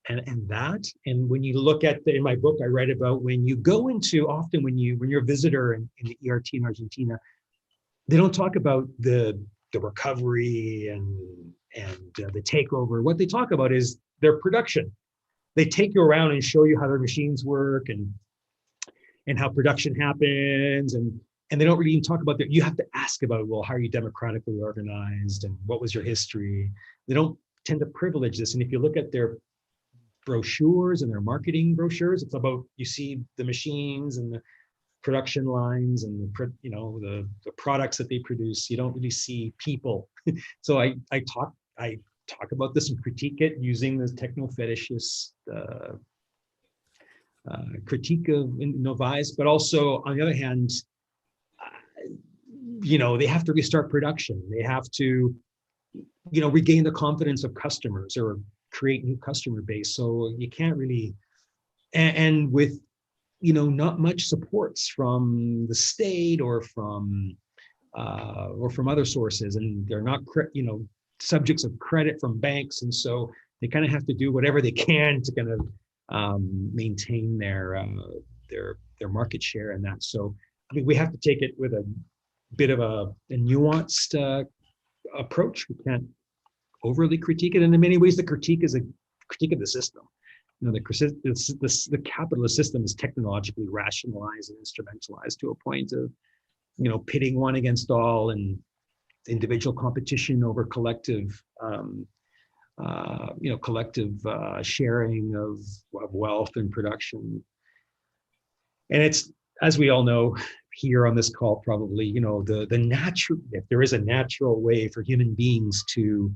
and that. And when you look at in my book, I write about when you go into, often when you're a visitor in the ERT in Argentina, they don't talk about the recovery and the takeover. What they talk about is their production. They take you around and show you how their machines work and how production happens, and they don't really even talk about that. You have to ask about, well, how are you democratically organized and what was your history? They don't tend to privilege this. And if you look at their brochures and their marketing brochures, it's about, you see the machines and the production lines and the products that they produce. You don't really see people. So I talk about this and critique it using the techno-fetishist critique of Narvaez, but also on the other hand, they have to restart production. They have to, regain the confidence of customers or create new customer base. So you can't really and with, not much supports from the state or from other sources, and they're not, subjects of credit from banks, and so they kind of have to do whatever they can to kind of maintain their market share in that. So I mean, we have to take it with a bit of a nuanced approach. We can't overly critique it, and in many ways, the critique is a critique of the system. The capitalist system is technologically rationalized and instrumentalized to a point of, pitting one against all and individual competition over collective, sharing of wealth and production. And it's, as we all know here on this call, probably, the natural, if there is a natural way for human beings to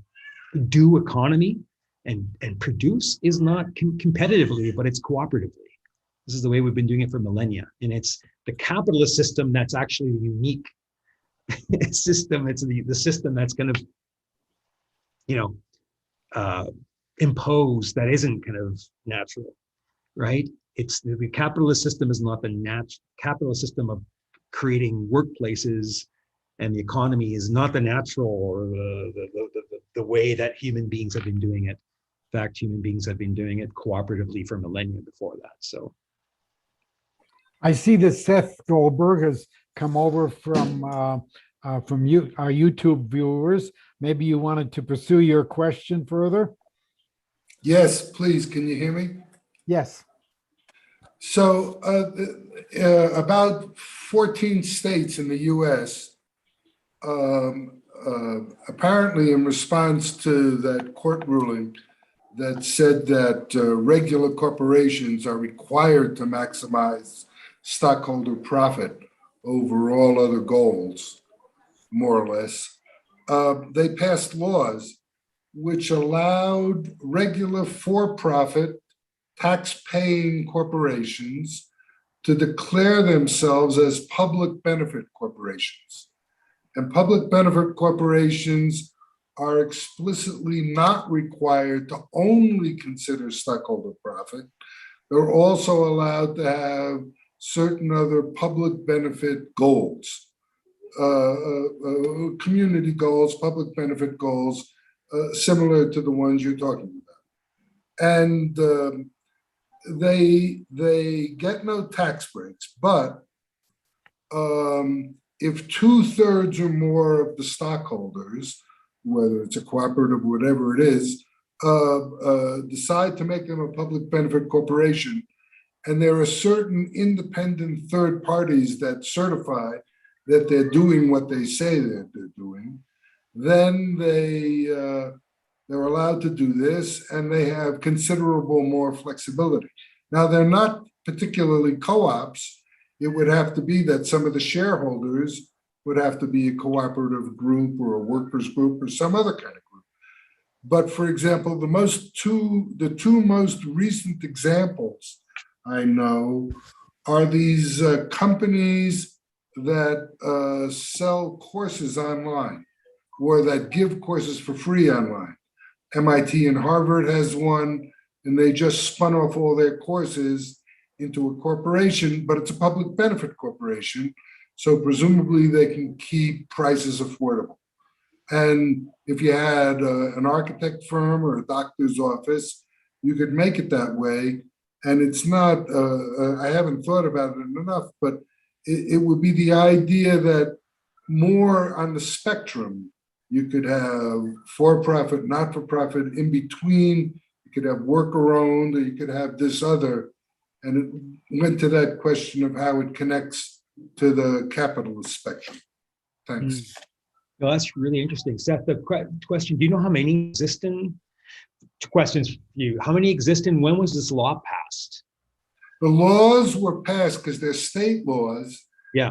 do economy and produce, is not competitively, but it's cooperatively. This is the way we've been doing it for millennia. And it's the capitalist system that's actually the unique system. It's the system that's going to, impose, that isn't kind of natural, right? It's the capitalist system is not the capitalist system of creating workplaces, and the economy is not the natural or the way that human beings have been doing it. In fact, human beings have been doing it cooperatively for millennia before that. So I see that Seth Goldberg has come over from our YouTube viewers. Maybe you wanted to pursue your question further? Yes, please. Can you hear me? Yes. So about 14 states in the U.S. Apparently in response to that court ruling that said that regular corporations are required to maximize stockholder profit over all other goals, more or less, they passed laws which allowed regular for-profit tax-paying corporations to declare themselves as public benefit corporations. And public benefit corporations are explicitly not required to only consider stockholder profit. They're also allowed to have certain other public benefit goals, community goals, public benefit goals, similar to the ones you're talking about. And they get no tax breaks, but if 2/3 or more of the stockholders, whether it's a cooperative, whatever it is, decide to make them a public benefit corporation, and there are certain independent third parties that certify that they're doing what they say that they're doing, then they're allowed to do this, and they have considerable more flexibility. Now, they're not particularly co-ops. It would have to be that some of the shareholders would have to be a cooperative group or a workers group or some other kind of group. But for example, the two most recent examples I know are these companies that sell courses online or that give courses for free online. MIT and Harvard has one, and they just spun off all their courses into a corporation, but it's a public benefit corporation. So presumably they can keep prices affordable. And if you had an architect firm or a doctor's office, you could make it that way. And it's not, I haven't thought about it enough, but it would be the idea that more on the spectrum, you could have for-profit, not-for-profit, in between, you could have worker-owned, or you could have this other. And it went to that question of how it connects to the capitalist spectrum. Thanks. Well, that's really interesting. Seth, the question, do you know how many exist in, two questions for you. How many exist in, when was this law passed? The laws were passed because they're state laws. Yeah.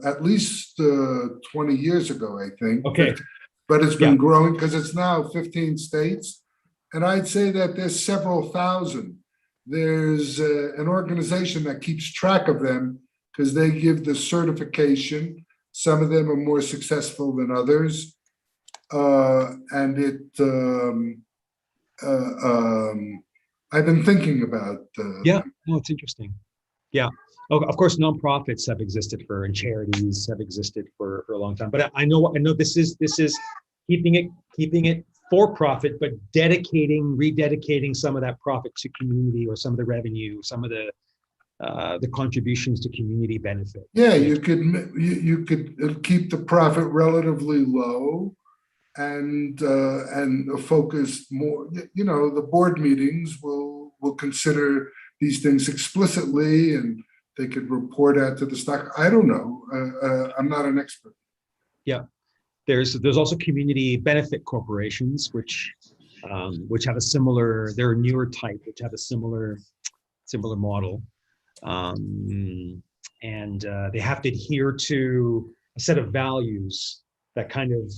At least 20 years ago, I think. Okay. But it's been growing because it's now 15 states. And I'd say that there's several thousand. There's an organization that keeps track of them because they give the certification. Some of them are more successful than others. And I've been thinking about. Yeah, no, it's interesting. Yeah. Oh, of course, nonprofits have existed and charities have existed for a long time. But I know this is keeping it for profit, but rededicating some of that profit to community, or some of the revenue, some of the contributions to community benefit. Yeah, you could keep the profit relatively low, and focus more. You know, the board meetings will consider these things explicitly, and they could report out to the stock. I don't know. I'm not an expert. Yeah, there's also community benefit corporations, which have a similar. They're a newer type, which have a similar model, and they have to adhere to a set of values that kind of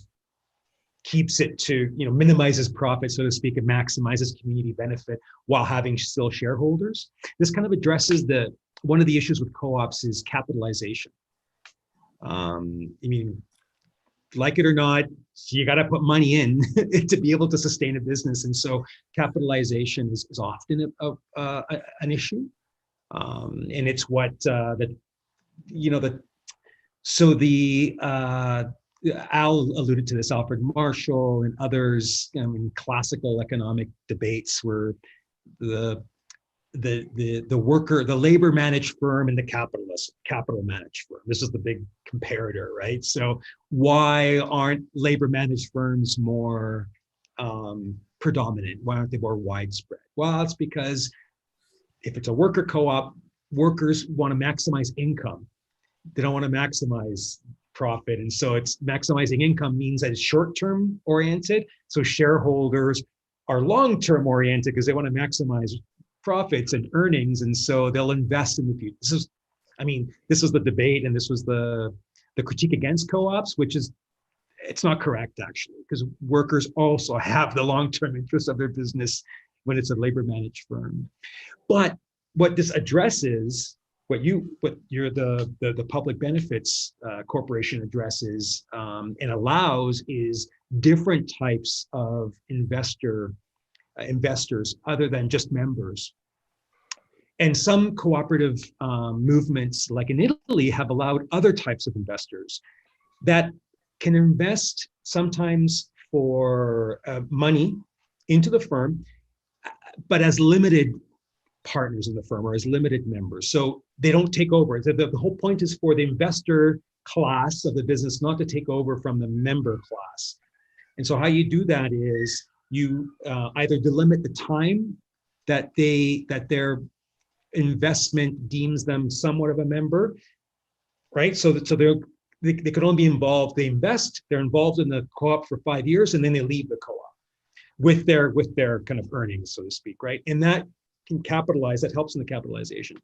keeps it to, minimizes profit, so to speak, and maximizes community benefit while having still shareholders. This kind of addresses one of the issues with co-ops is capitalization. I mean, like it or not, you got to put money in to be able to sustain a business, and so capitalization is often an issue, and it's what Al alluded to this, Alfred Marshall and others, classical economic debates were the labor managed firm and the capital managed firm. This is the big comparator, right? So why aren't labor managed firms more predominant? Why aren't they more widespread? Well, it's because if it's a worker co-op, workers want to maximize income. They don't want to maximize profit. And so it's maximizing income means that it's short-term oriented. So shareholders are long-term oriented because they want to maximize profits and earnings. And so they'll invest in the future. This was the debate, and this was the critique against co-ops, which is, it's not correct actually, because workers also have the long-term interests of their business when it's a labor managed firm. But what this addresses, what the public benefits corporation addresses and allows, is different types of investors other than just members. And some cooperative movements, like in Italy, have allowed other types of investors that can invest sometimes for money into the firm, but as limited partners in the firm or as limited members. So they don't take over. The whole point is for the investor class of the business not to take over from the member class. And so how you do that is you either delimit the time that their investment deems them somewhat of a member, right? So they could only be involved. They're involved in the co-op for 5 years, and then they leave the co-op with their kind of earnings, so to speak, right? And that can capitalize, that helps in the capitalization.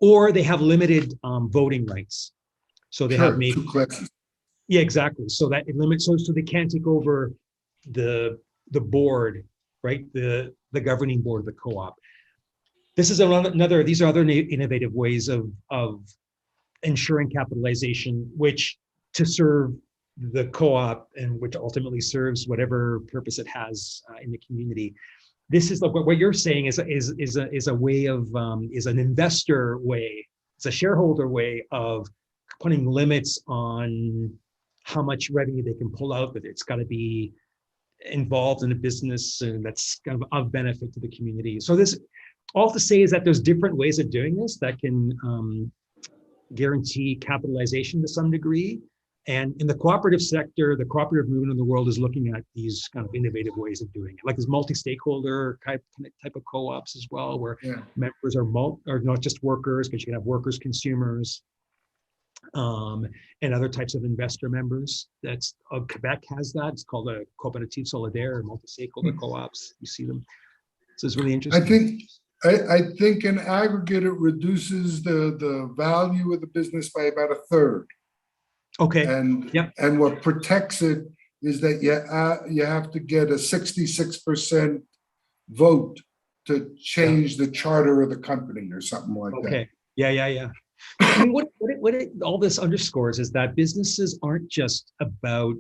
Or they have limited voting rights. So they have maybe 2 classes. Yeah, exactly. So that it limits, so they can't take over the board, right? The governing board of the co-op. These are other innovative ways of ensuring capitalization, which to serve the co-op and which ultimately serves whatever purpose it has in the community. This is what you're saying is a way of is an investor way. It's a shareholder way of putting limits on how much revenue they can pull out, but it's got to be involved in a business and that's kind of benefit to the community. So this, all to say is that there's different ways of doing this that can guarantee capitalization to some degree. And in the cooperative sector, the cooperative movement in the world is looking at these kind of innovative ways of doing it, like this multi-stakeholder type of co-ops as well, where members are not just workers, but you can have workers, consumers, and other types of investor members. That's Quebec has that. It's called a cooperative solidaire, multi-stakeholder co-ops. You see them. So it's really interesting. I think in aggregate it reduces the value of the business by about 1/3. Okay. And what protects it is that you have to get a 66% vote to change the charter of the company or something like that. Okay. Yeah. I mean, what all this underscores is that businesses aren't just about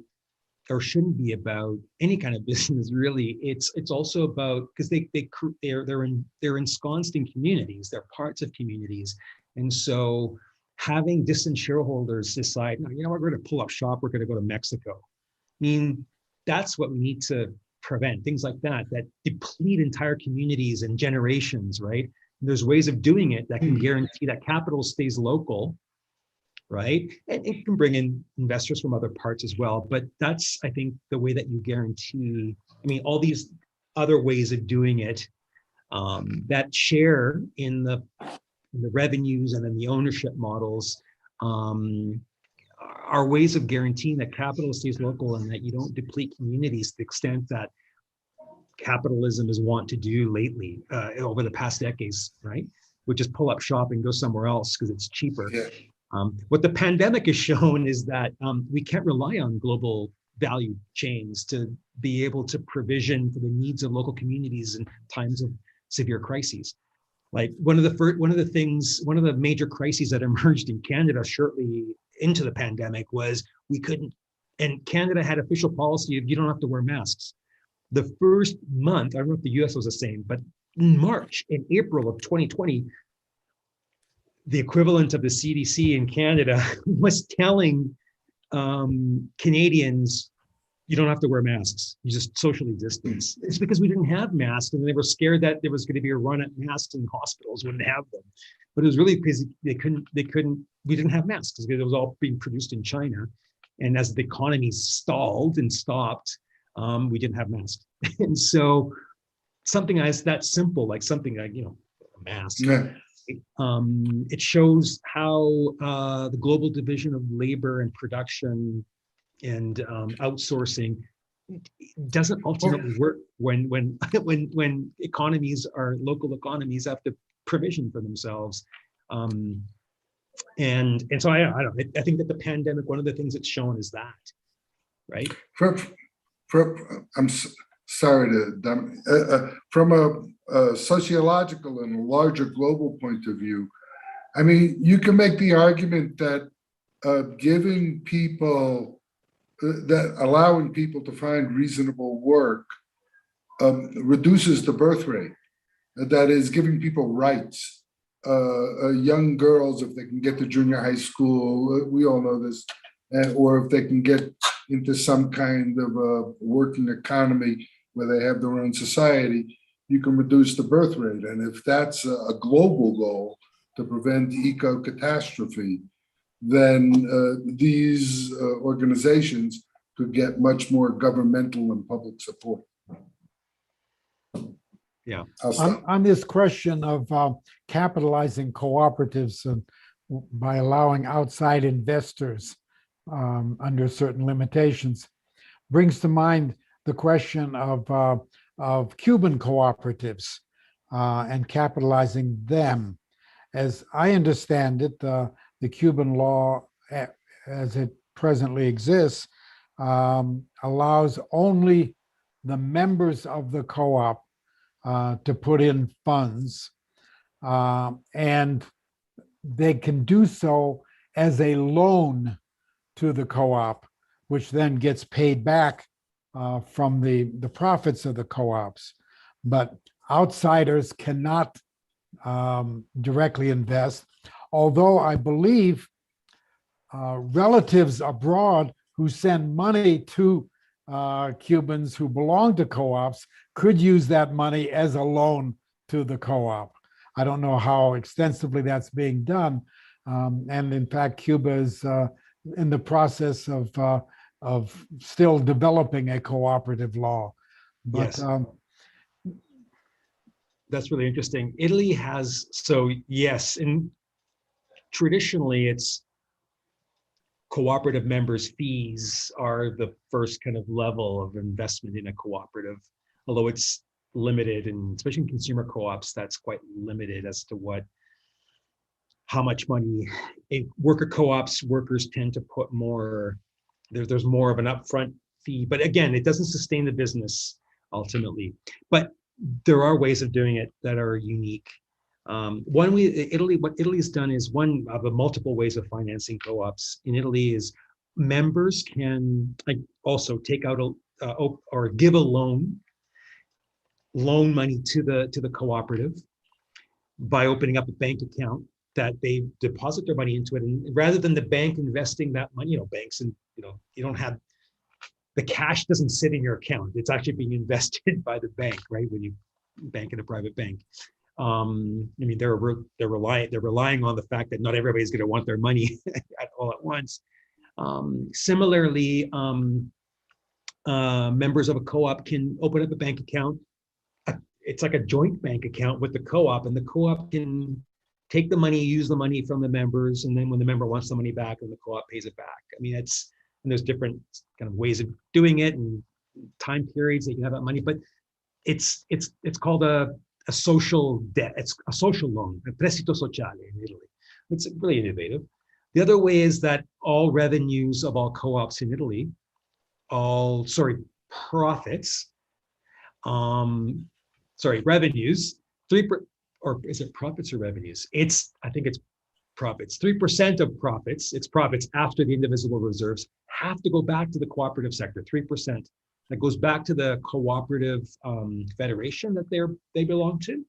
or shouldn't be about any kind of business really. It's also about, because they're ensconced in communities, they're parts of communities, and so having distant shareholders decide, no, you know what, we're going to pull up shop, we're going to go to Mexico. I mean, that's what we need to prevent. Things like that deplete entire communities and generations, right? And there's ways of doing it that can guarantee that capital stays local, right? And it can bring in investors from other parts as well. But that's, I think, the way that you guarantee, I mean, all these other ways of doing it that share in the revenues and in the ownership models are ways of guaranteeing that capital stays local and that you don't deplete communities to the extent that capitalism is wont to do lately over the past decades, right? Which is pull up shop and go somewhere else because it's cheaper. Yeah. What the pandemic has shown is that we can't rely on global value chains to be able to provision for the needs of local communities in times of severe crises. Like one of the major crises that emerged in Canada shortly into the pandemic was and Canada had official policy of you don't have to wear masks. The first month, I don't know if the US was the same, but in March and April of 2020, the equivalent of the CDC in Canada was telling Canadians, you don't have to wear masks. You just socially distance. It's because we didn't have masks, and they were scared that there was going to be a run at masks and hospitals wouldn't have them. But it was really because we didn't have masks because it was all being produced in China. And as the economy stalled and stopped, we didn't have masks. And so something as that simple, like something like, a mask. Yeah. It shows how the global division of labor and production and outsourcing doesn't ultimately work when economies are local economies have to provision for themselves. And so I don't know. I think that the pandemic, one of the things it's shown is that, right? Sorry to from a sociological and a larger global point of view, I mean, you can make the argument that giving people allowing people to find reasonable work reduces the birth rate. That is, giving people rights. Young girls, if they can get to junior high school, we all know this, or if they can get into some kind of a working economy where they have their own society, you can reduce the birth rate. And if that's a global goal to prevent eco-catastrophe, then these organizations could get much more governmental and public support. Yeah. On this question of capitalizing cooperatives by allowing outside investors under certain limitations, brings to mind the question of Cuban cooperatives and capitalizing them. As I understand it, the Cuban law, as it presently exists, allows only the members of the co-op to put in funds, and they can do so as a loan to the co-op, which then gets paid back from the profits of the co-ops. But outsiders cannot directly invest, although I believe relatives abroad who send money to Cubans who belong to co-ops could use that money as a loan to the co-op. I don't know how extensively that's being done. And in fact, Cuba is in the process of still developing a cooperative law. But yes. That's really interesting. Italy has, so yes, and traditionally it's cooperative members' fees are the first kind of level of investment in a cooperative, although it's limited, and especially in consumer co-ops, that's quite limited as to how much money. In worker co-ops, workers tend to put more, there's more of an upfront fee, but again, it doesn't sustain the business ultimately. But there are ways of doing it that are unique. What Italy's done is one of the multiple ways of financing co-ops in Italy is members can like also take out or give a loan money to the cooperative by opening up a bank account that they deposit their money into it, and rather than the bank investing that money, banks, and you don't have the cash doesn't sit in your account. It's actually being invested by the bank, right? When you bank in a private bank. I mean, they're relying on the fact that not everybody's going to want their money all at once. Similarly, members of a co-op can open up a bank account. It's like a joint bank account with the co-op, and the co-op can take the money, use the money from the members, and then when the member wants the money back, then the co-op pays it back. I mean, and there's different kind of ways of doing it and time periods that you can have that money, but it's called a social debt. It's a social loan, a prestito sociale in Italy. It's really innovative. The other way is that all revenues of all co-ops in Italy, profits, revenues, or is it profits or revenues? I think it's profits. 3% of profits, it's profits after the indivisible reserves, have to go back to the cooperative sector, 3%. That goes back to the cooperative federation that they belong to.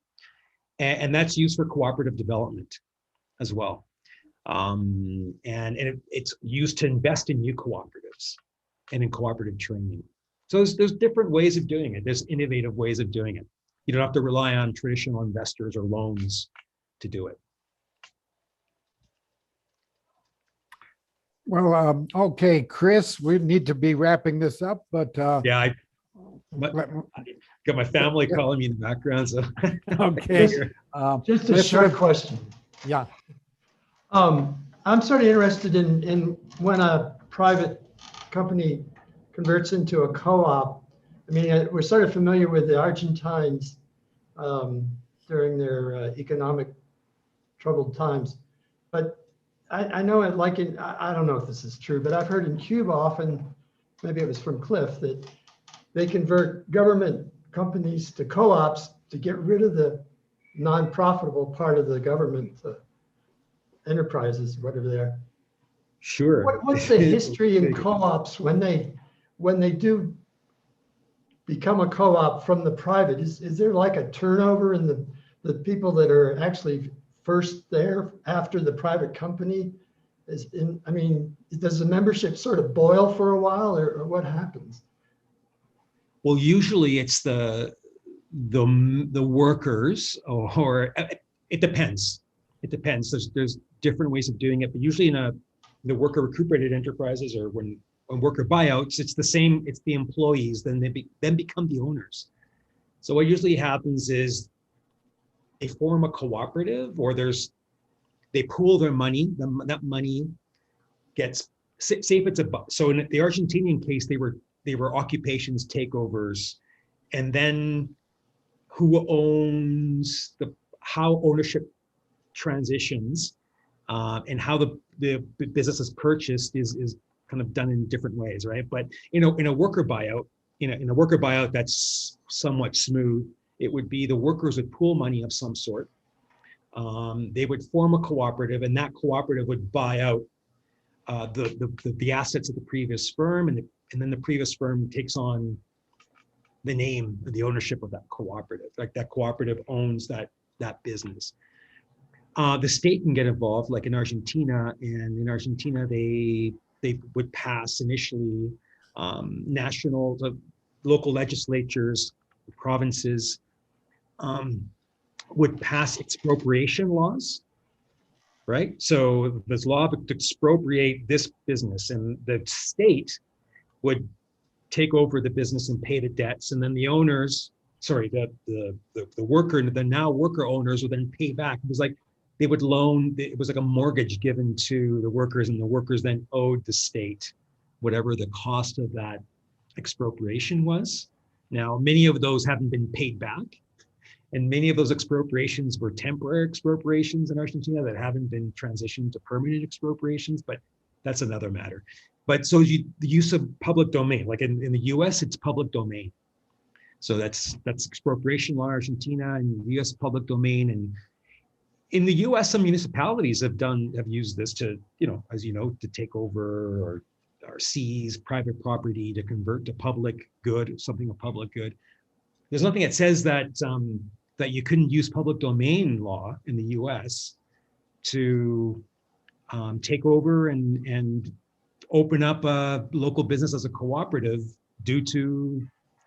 And that's used for cooperative development as well. And it's used to invest in new cooperatives and in cooperative training. So there's different ways of doing it. There's innovative ways of doing it. You don't have to rely on traditional investors or loans to do it. Well, okay, Chris, we need to be wrapping this up, but Yeah, I got my family calling me in the background. So okay. Just a short question. Yeah. I'm sort of interested in when a private company converts into a co-op. I mean, we're sort of familiar with the Argentines during their economic troubled times, but I know it like I don't know if this is true, but I've heard in Cuba often, maybe it was from Cliff, that they convert government companies to co-ops to get rid of the non-profitable part of the government enterprises, whatever they are. Sure. What's the history in co-ops when they do become a co-op from the private? Is there like a turnover in the people that are actually first there after the private company is in? I mean, does the membership sort of boil for a while, or what happens? Well, usually it's the workers, or it depends. It depends. There's different ways of doing it, but usually in the worker recuperated enterprises, or when worker buyouts, it's the same. It's the employees, then they become the owners. So what usually happens is they form a cooperative, or they pool their money. That money gets, say if it's so in the Argentinian case, they were occupations takeovers, and then who owns how ownership transitions, and how the business is purchased is kind of done in different ways, right? But in a worker buyout, in a worker buyout that's somewhat smooth, it would be the workers would pool money of some sort. They would form a cooperative, and that cooperative would buy out the assets of the previous firm, and then the previous firm takes on the name, the ownership of that cooperative. Like that cooperative owns that business. The state can get involved, like in Argentina, and in Argentina they would pass initially local legislatures, provinces would pass expropriation laws, right? So there's law to expropriate this business, and the state would take over the business and pay the debts, and then the owners, the worker, the now worker owners would then pay back. It was like they would loan, it was like a mortgage given to the workers, and the workers then owed the state whatever the cost of that expropriation was. Now, many of those haven't been paid back, and many of those expropriations were temporary expropriations in Argentina that haven't been transitioned to permanent expropriations, but that's another matter. But so the use of public domain, like in the US, it's public domain. So that's expropriation law in Argentina, and the US public domain. And in the US, some municipalities have used this to, as you know, to take over or or seize private property to convert to public good, something of public good. There's nothing that says that that you couldn't use public domain law in the U.S. to take over and open up a local business as a cooperative due to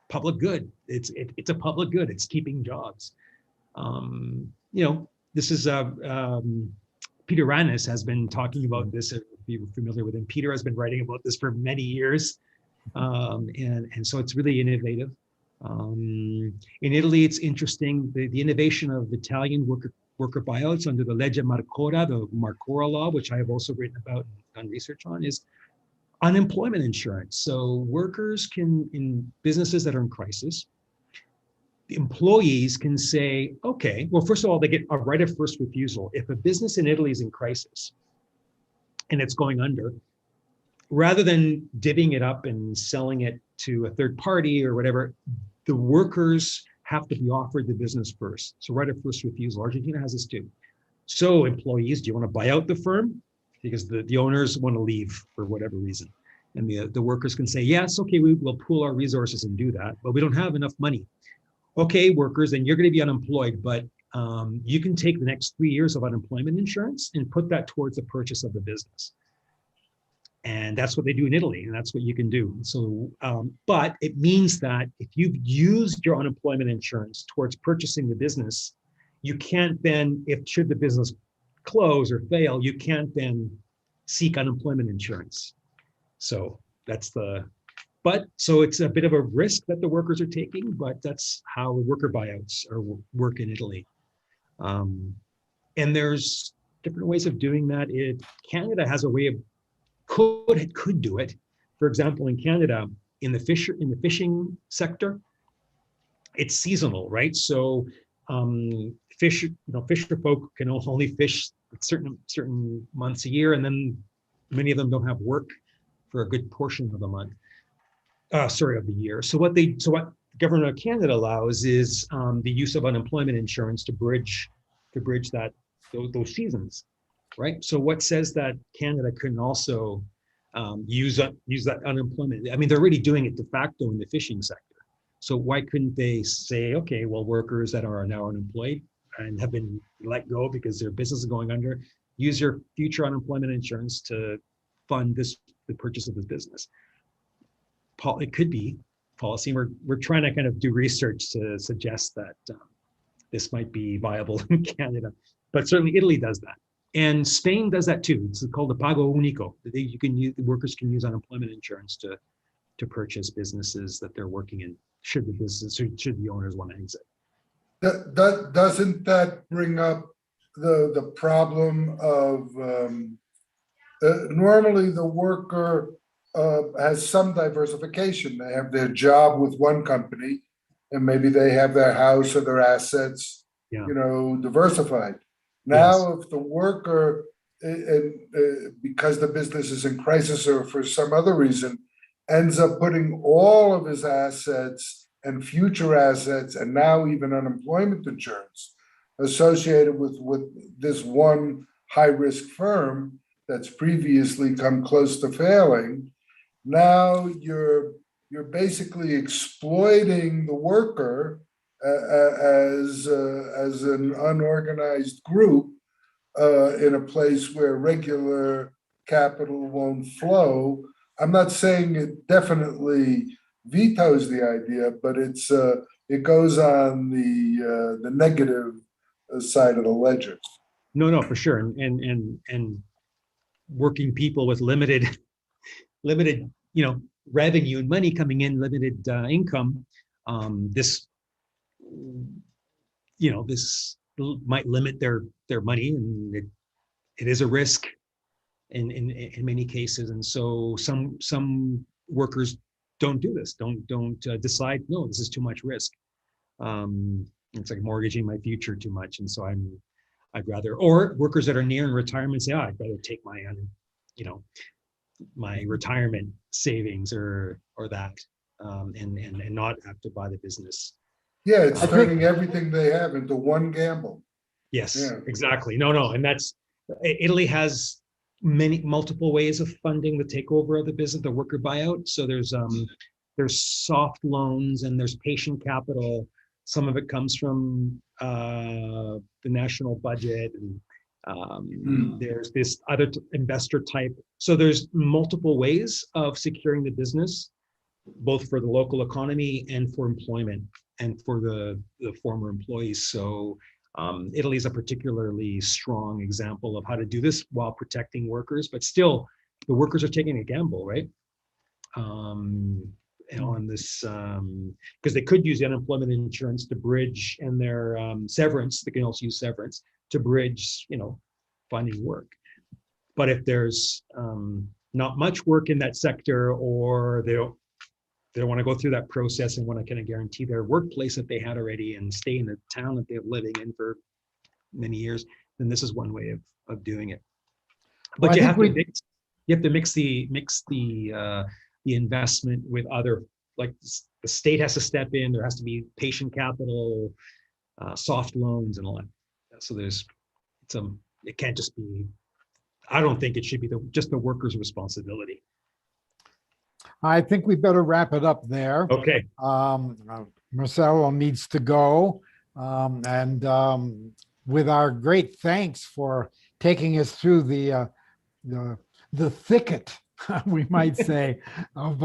public good. It's a public good. It's keeping jobs. This is Peter Rannes has been talking about this. If you're familiar with him, Peter has been writing about this for many years, and so it's really innovative. In Italy, it's interesting, the innovation of Italian worker buyouts under the Legge Marcora, the Marcora law, which I have also written about and done research on, is unemployment insurance. So workers can, in businesses that are in crisis, the employees can say, okay, well, first of all, they get a right of first refusal. If a business in Italy is in crisis and it's going under, rather than divvying it up and selling it to a third party or whatever, the workers have to be offered the business first. So right of first refusal. Argentina has this too. So employees, do you want to buy out the firm? Because the owners want to leave for whatever reason. And the workers can say, yes, okay, we will pool our resources and do that, but we don't have enough money. Okay, workers, then you're going to be unemployed, but you can take the next 3 years of unemployment insurance and put that towards the purchase of the business. And that's what they do in Italy, and that's what you can do. So, but it means that if you've used your unemployment insurance towards purchasing the business, you can't then, should the business close or fail, you can't then seek unemployment insurance. So that's so it's a bit of a risk that the workers are taking, but that's how worker buyouts work in Italy. And there's different ways of doing that. Canada has a way of could do it. For example, in Canada, in the fishing sector, it's seasonal, right? So fisher folk can only fish certain months a year, and then many of them don't have work for a good portion of the month. Of the year. So what the government of Canada allows is the use of unemployment insurance to bridge those seasons, right? So what says that Canada couldn't also use that unemployment? I mean, they're already doing it de facto in the fishing sector. So why couldn't they say, okay, well, workers that are now unemployed and have been let go because their business is going under, use your future unemployment insurance to fund the purchase of this business. It could be policy. We're trying to kind of do research to suggest that this might be viable in Canada, but certainly Italy does that, and Spain does that too. It's called the Pago Único. The workers can use unemployment insurance to purchase businesses that they're working in. Should the owners want to exit? Doesn't that bring up the problem of normally the worker has some diversification. They have their job with one company, and maybe they have their house or their assets, diversified. Now, if the worker, because the business is in crisis or for some other reason, ends up putting all of his assets and future assets, and now even unemployment insurance associated with this one high-risk firm that's previously come close to failing. Now you're basically exploiting the worker as an unorganized group in a place where regular capital won't flow. I'm not saying it definitely vetoes the idea, but it goes on the negative side of the ledger. No, for sure, and working people with limited revenue and money coming in, limited income, this might limit their money, and it is a risk in many cases. And so some workers don't do this, don't decide, no, this is too much risk. It's like mortgaging my future too much, and so I'd rather, or workers that are nearing retirement say, I'd rather take my retirement savings or that, and not have to buy the business. Yeah, it's turning everything they have into one gamble. Yes, Yeah. exactly. No, and that's, Italy has multiple ways of funding the takeover of the business, the worker buyout. So there's soft loans and there's patient capital. Some of it comes from the national budget, and there's this other investor type. So there's multiple ways of securing the business, both for the local economy and for employment and for the former employees. So Italy is a particularly strong example of how to do this while protecting workers, but still the workers are taking a gamble, right? On this, because they could use unemployment insurance to bridge, and their severance, they can also use severance to bridge, finding work. But if there's not much work in that sector, or they don't want to go through that process and want to kind of guarantee their workplace that they had already and stay in the town that they're living in for many years, then this is one way of doing it. But Well, you have to mix the investment with other, like the state has to step in. There has to be patient capital, soft loans, and all that. So it can't just be. I don't think it should be just the workers' responsibility. I think we better wrap it up there. Okay. Marcelo needs to go. And with our great thanks for taking us through the thicket, we might say, of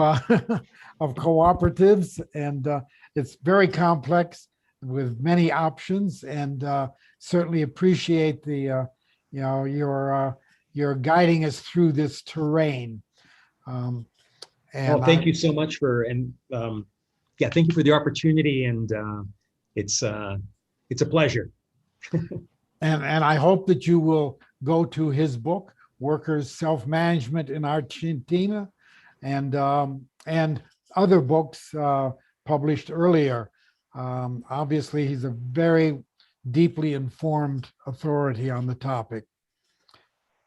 cooperatives. And it's very complex with many options, and certainly appreciate the, your guiding us through this terrain. Well, thank you so much thank you for the opportunity, and it's a pleasure. And I hope that you will go to his book, Workers' Self-Management in Argentina, and other books published earlier. Obviously, he's a very deeply informed authority on the topic.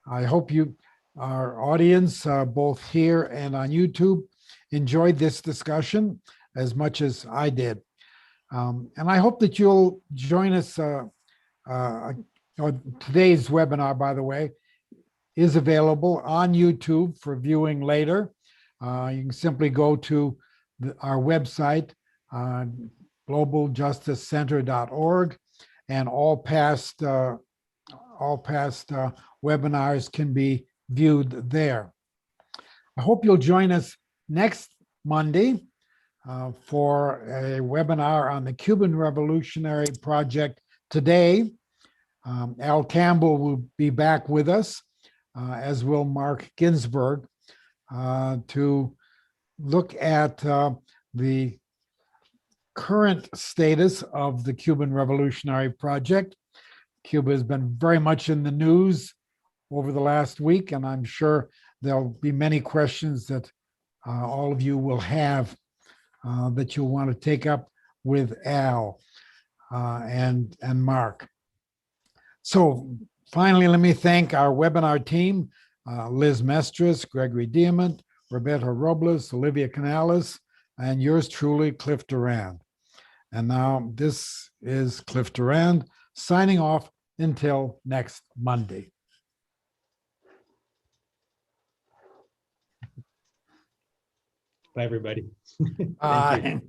I hope our audience, both here and on YouTube, enjoyed this discussion as much as I did. And I hope that you'll join us. Today's webinar, by the way, is available on YouTube for viewing later. You can simply go to our website, globaljusticecenter.org, and all past webinars can be viewed there. I hope you'll join us next Monday for a webinar on the Cuban Revolutionary Project today. Al Campbell will be back with us, as will Mark Ginsburg, to look at the current status of the Cuban Revolutionary Project. Cuba has been very much in the news over the last week, and I'm sure there'll be many questions that all of you will have that you'll want to take up with Al and Mark. So finally, let me thank our webinar team, Liz Mestras, Gregory Diamond, Roberto Robles, Olivia Canales, and yours truly, Cliff Durand. And now this is Cliff Durand signing off until next Monday. Bye, everybody. Bye.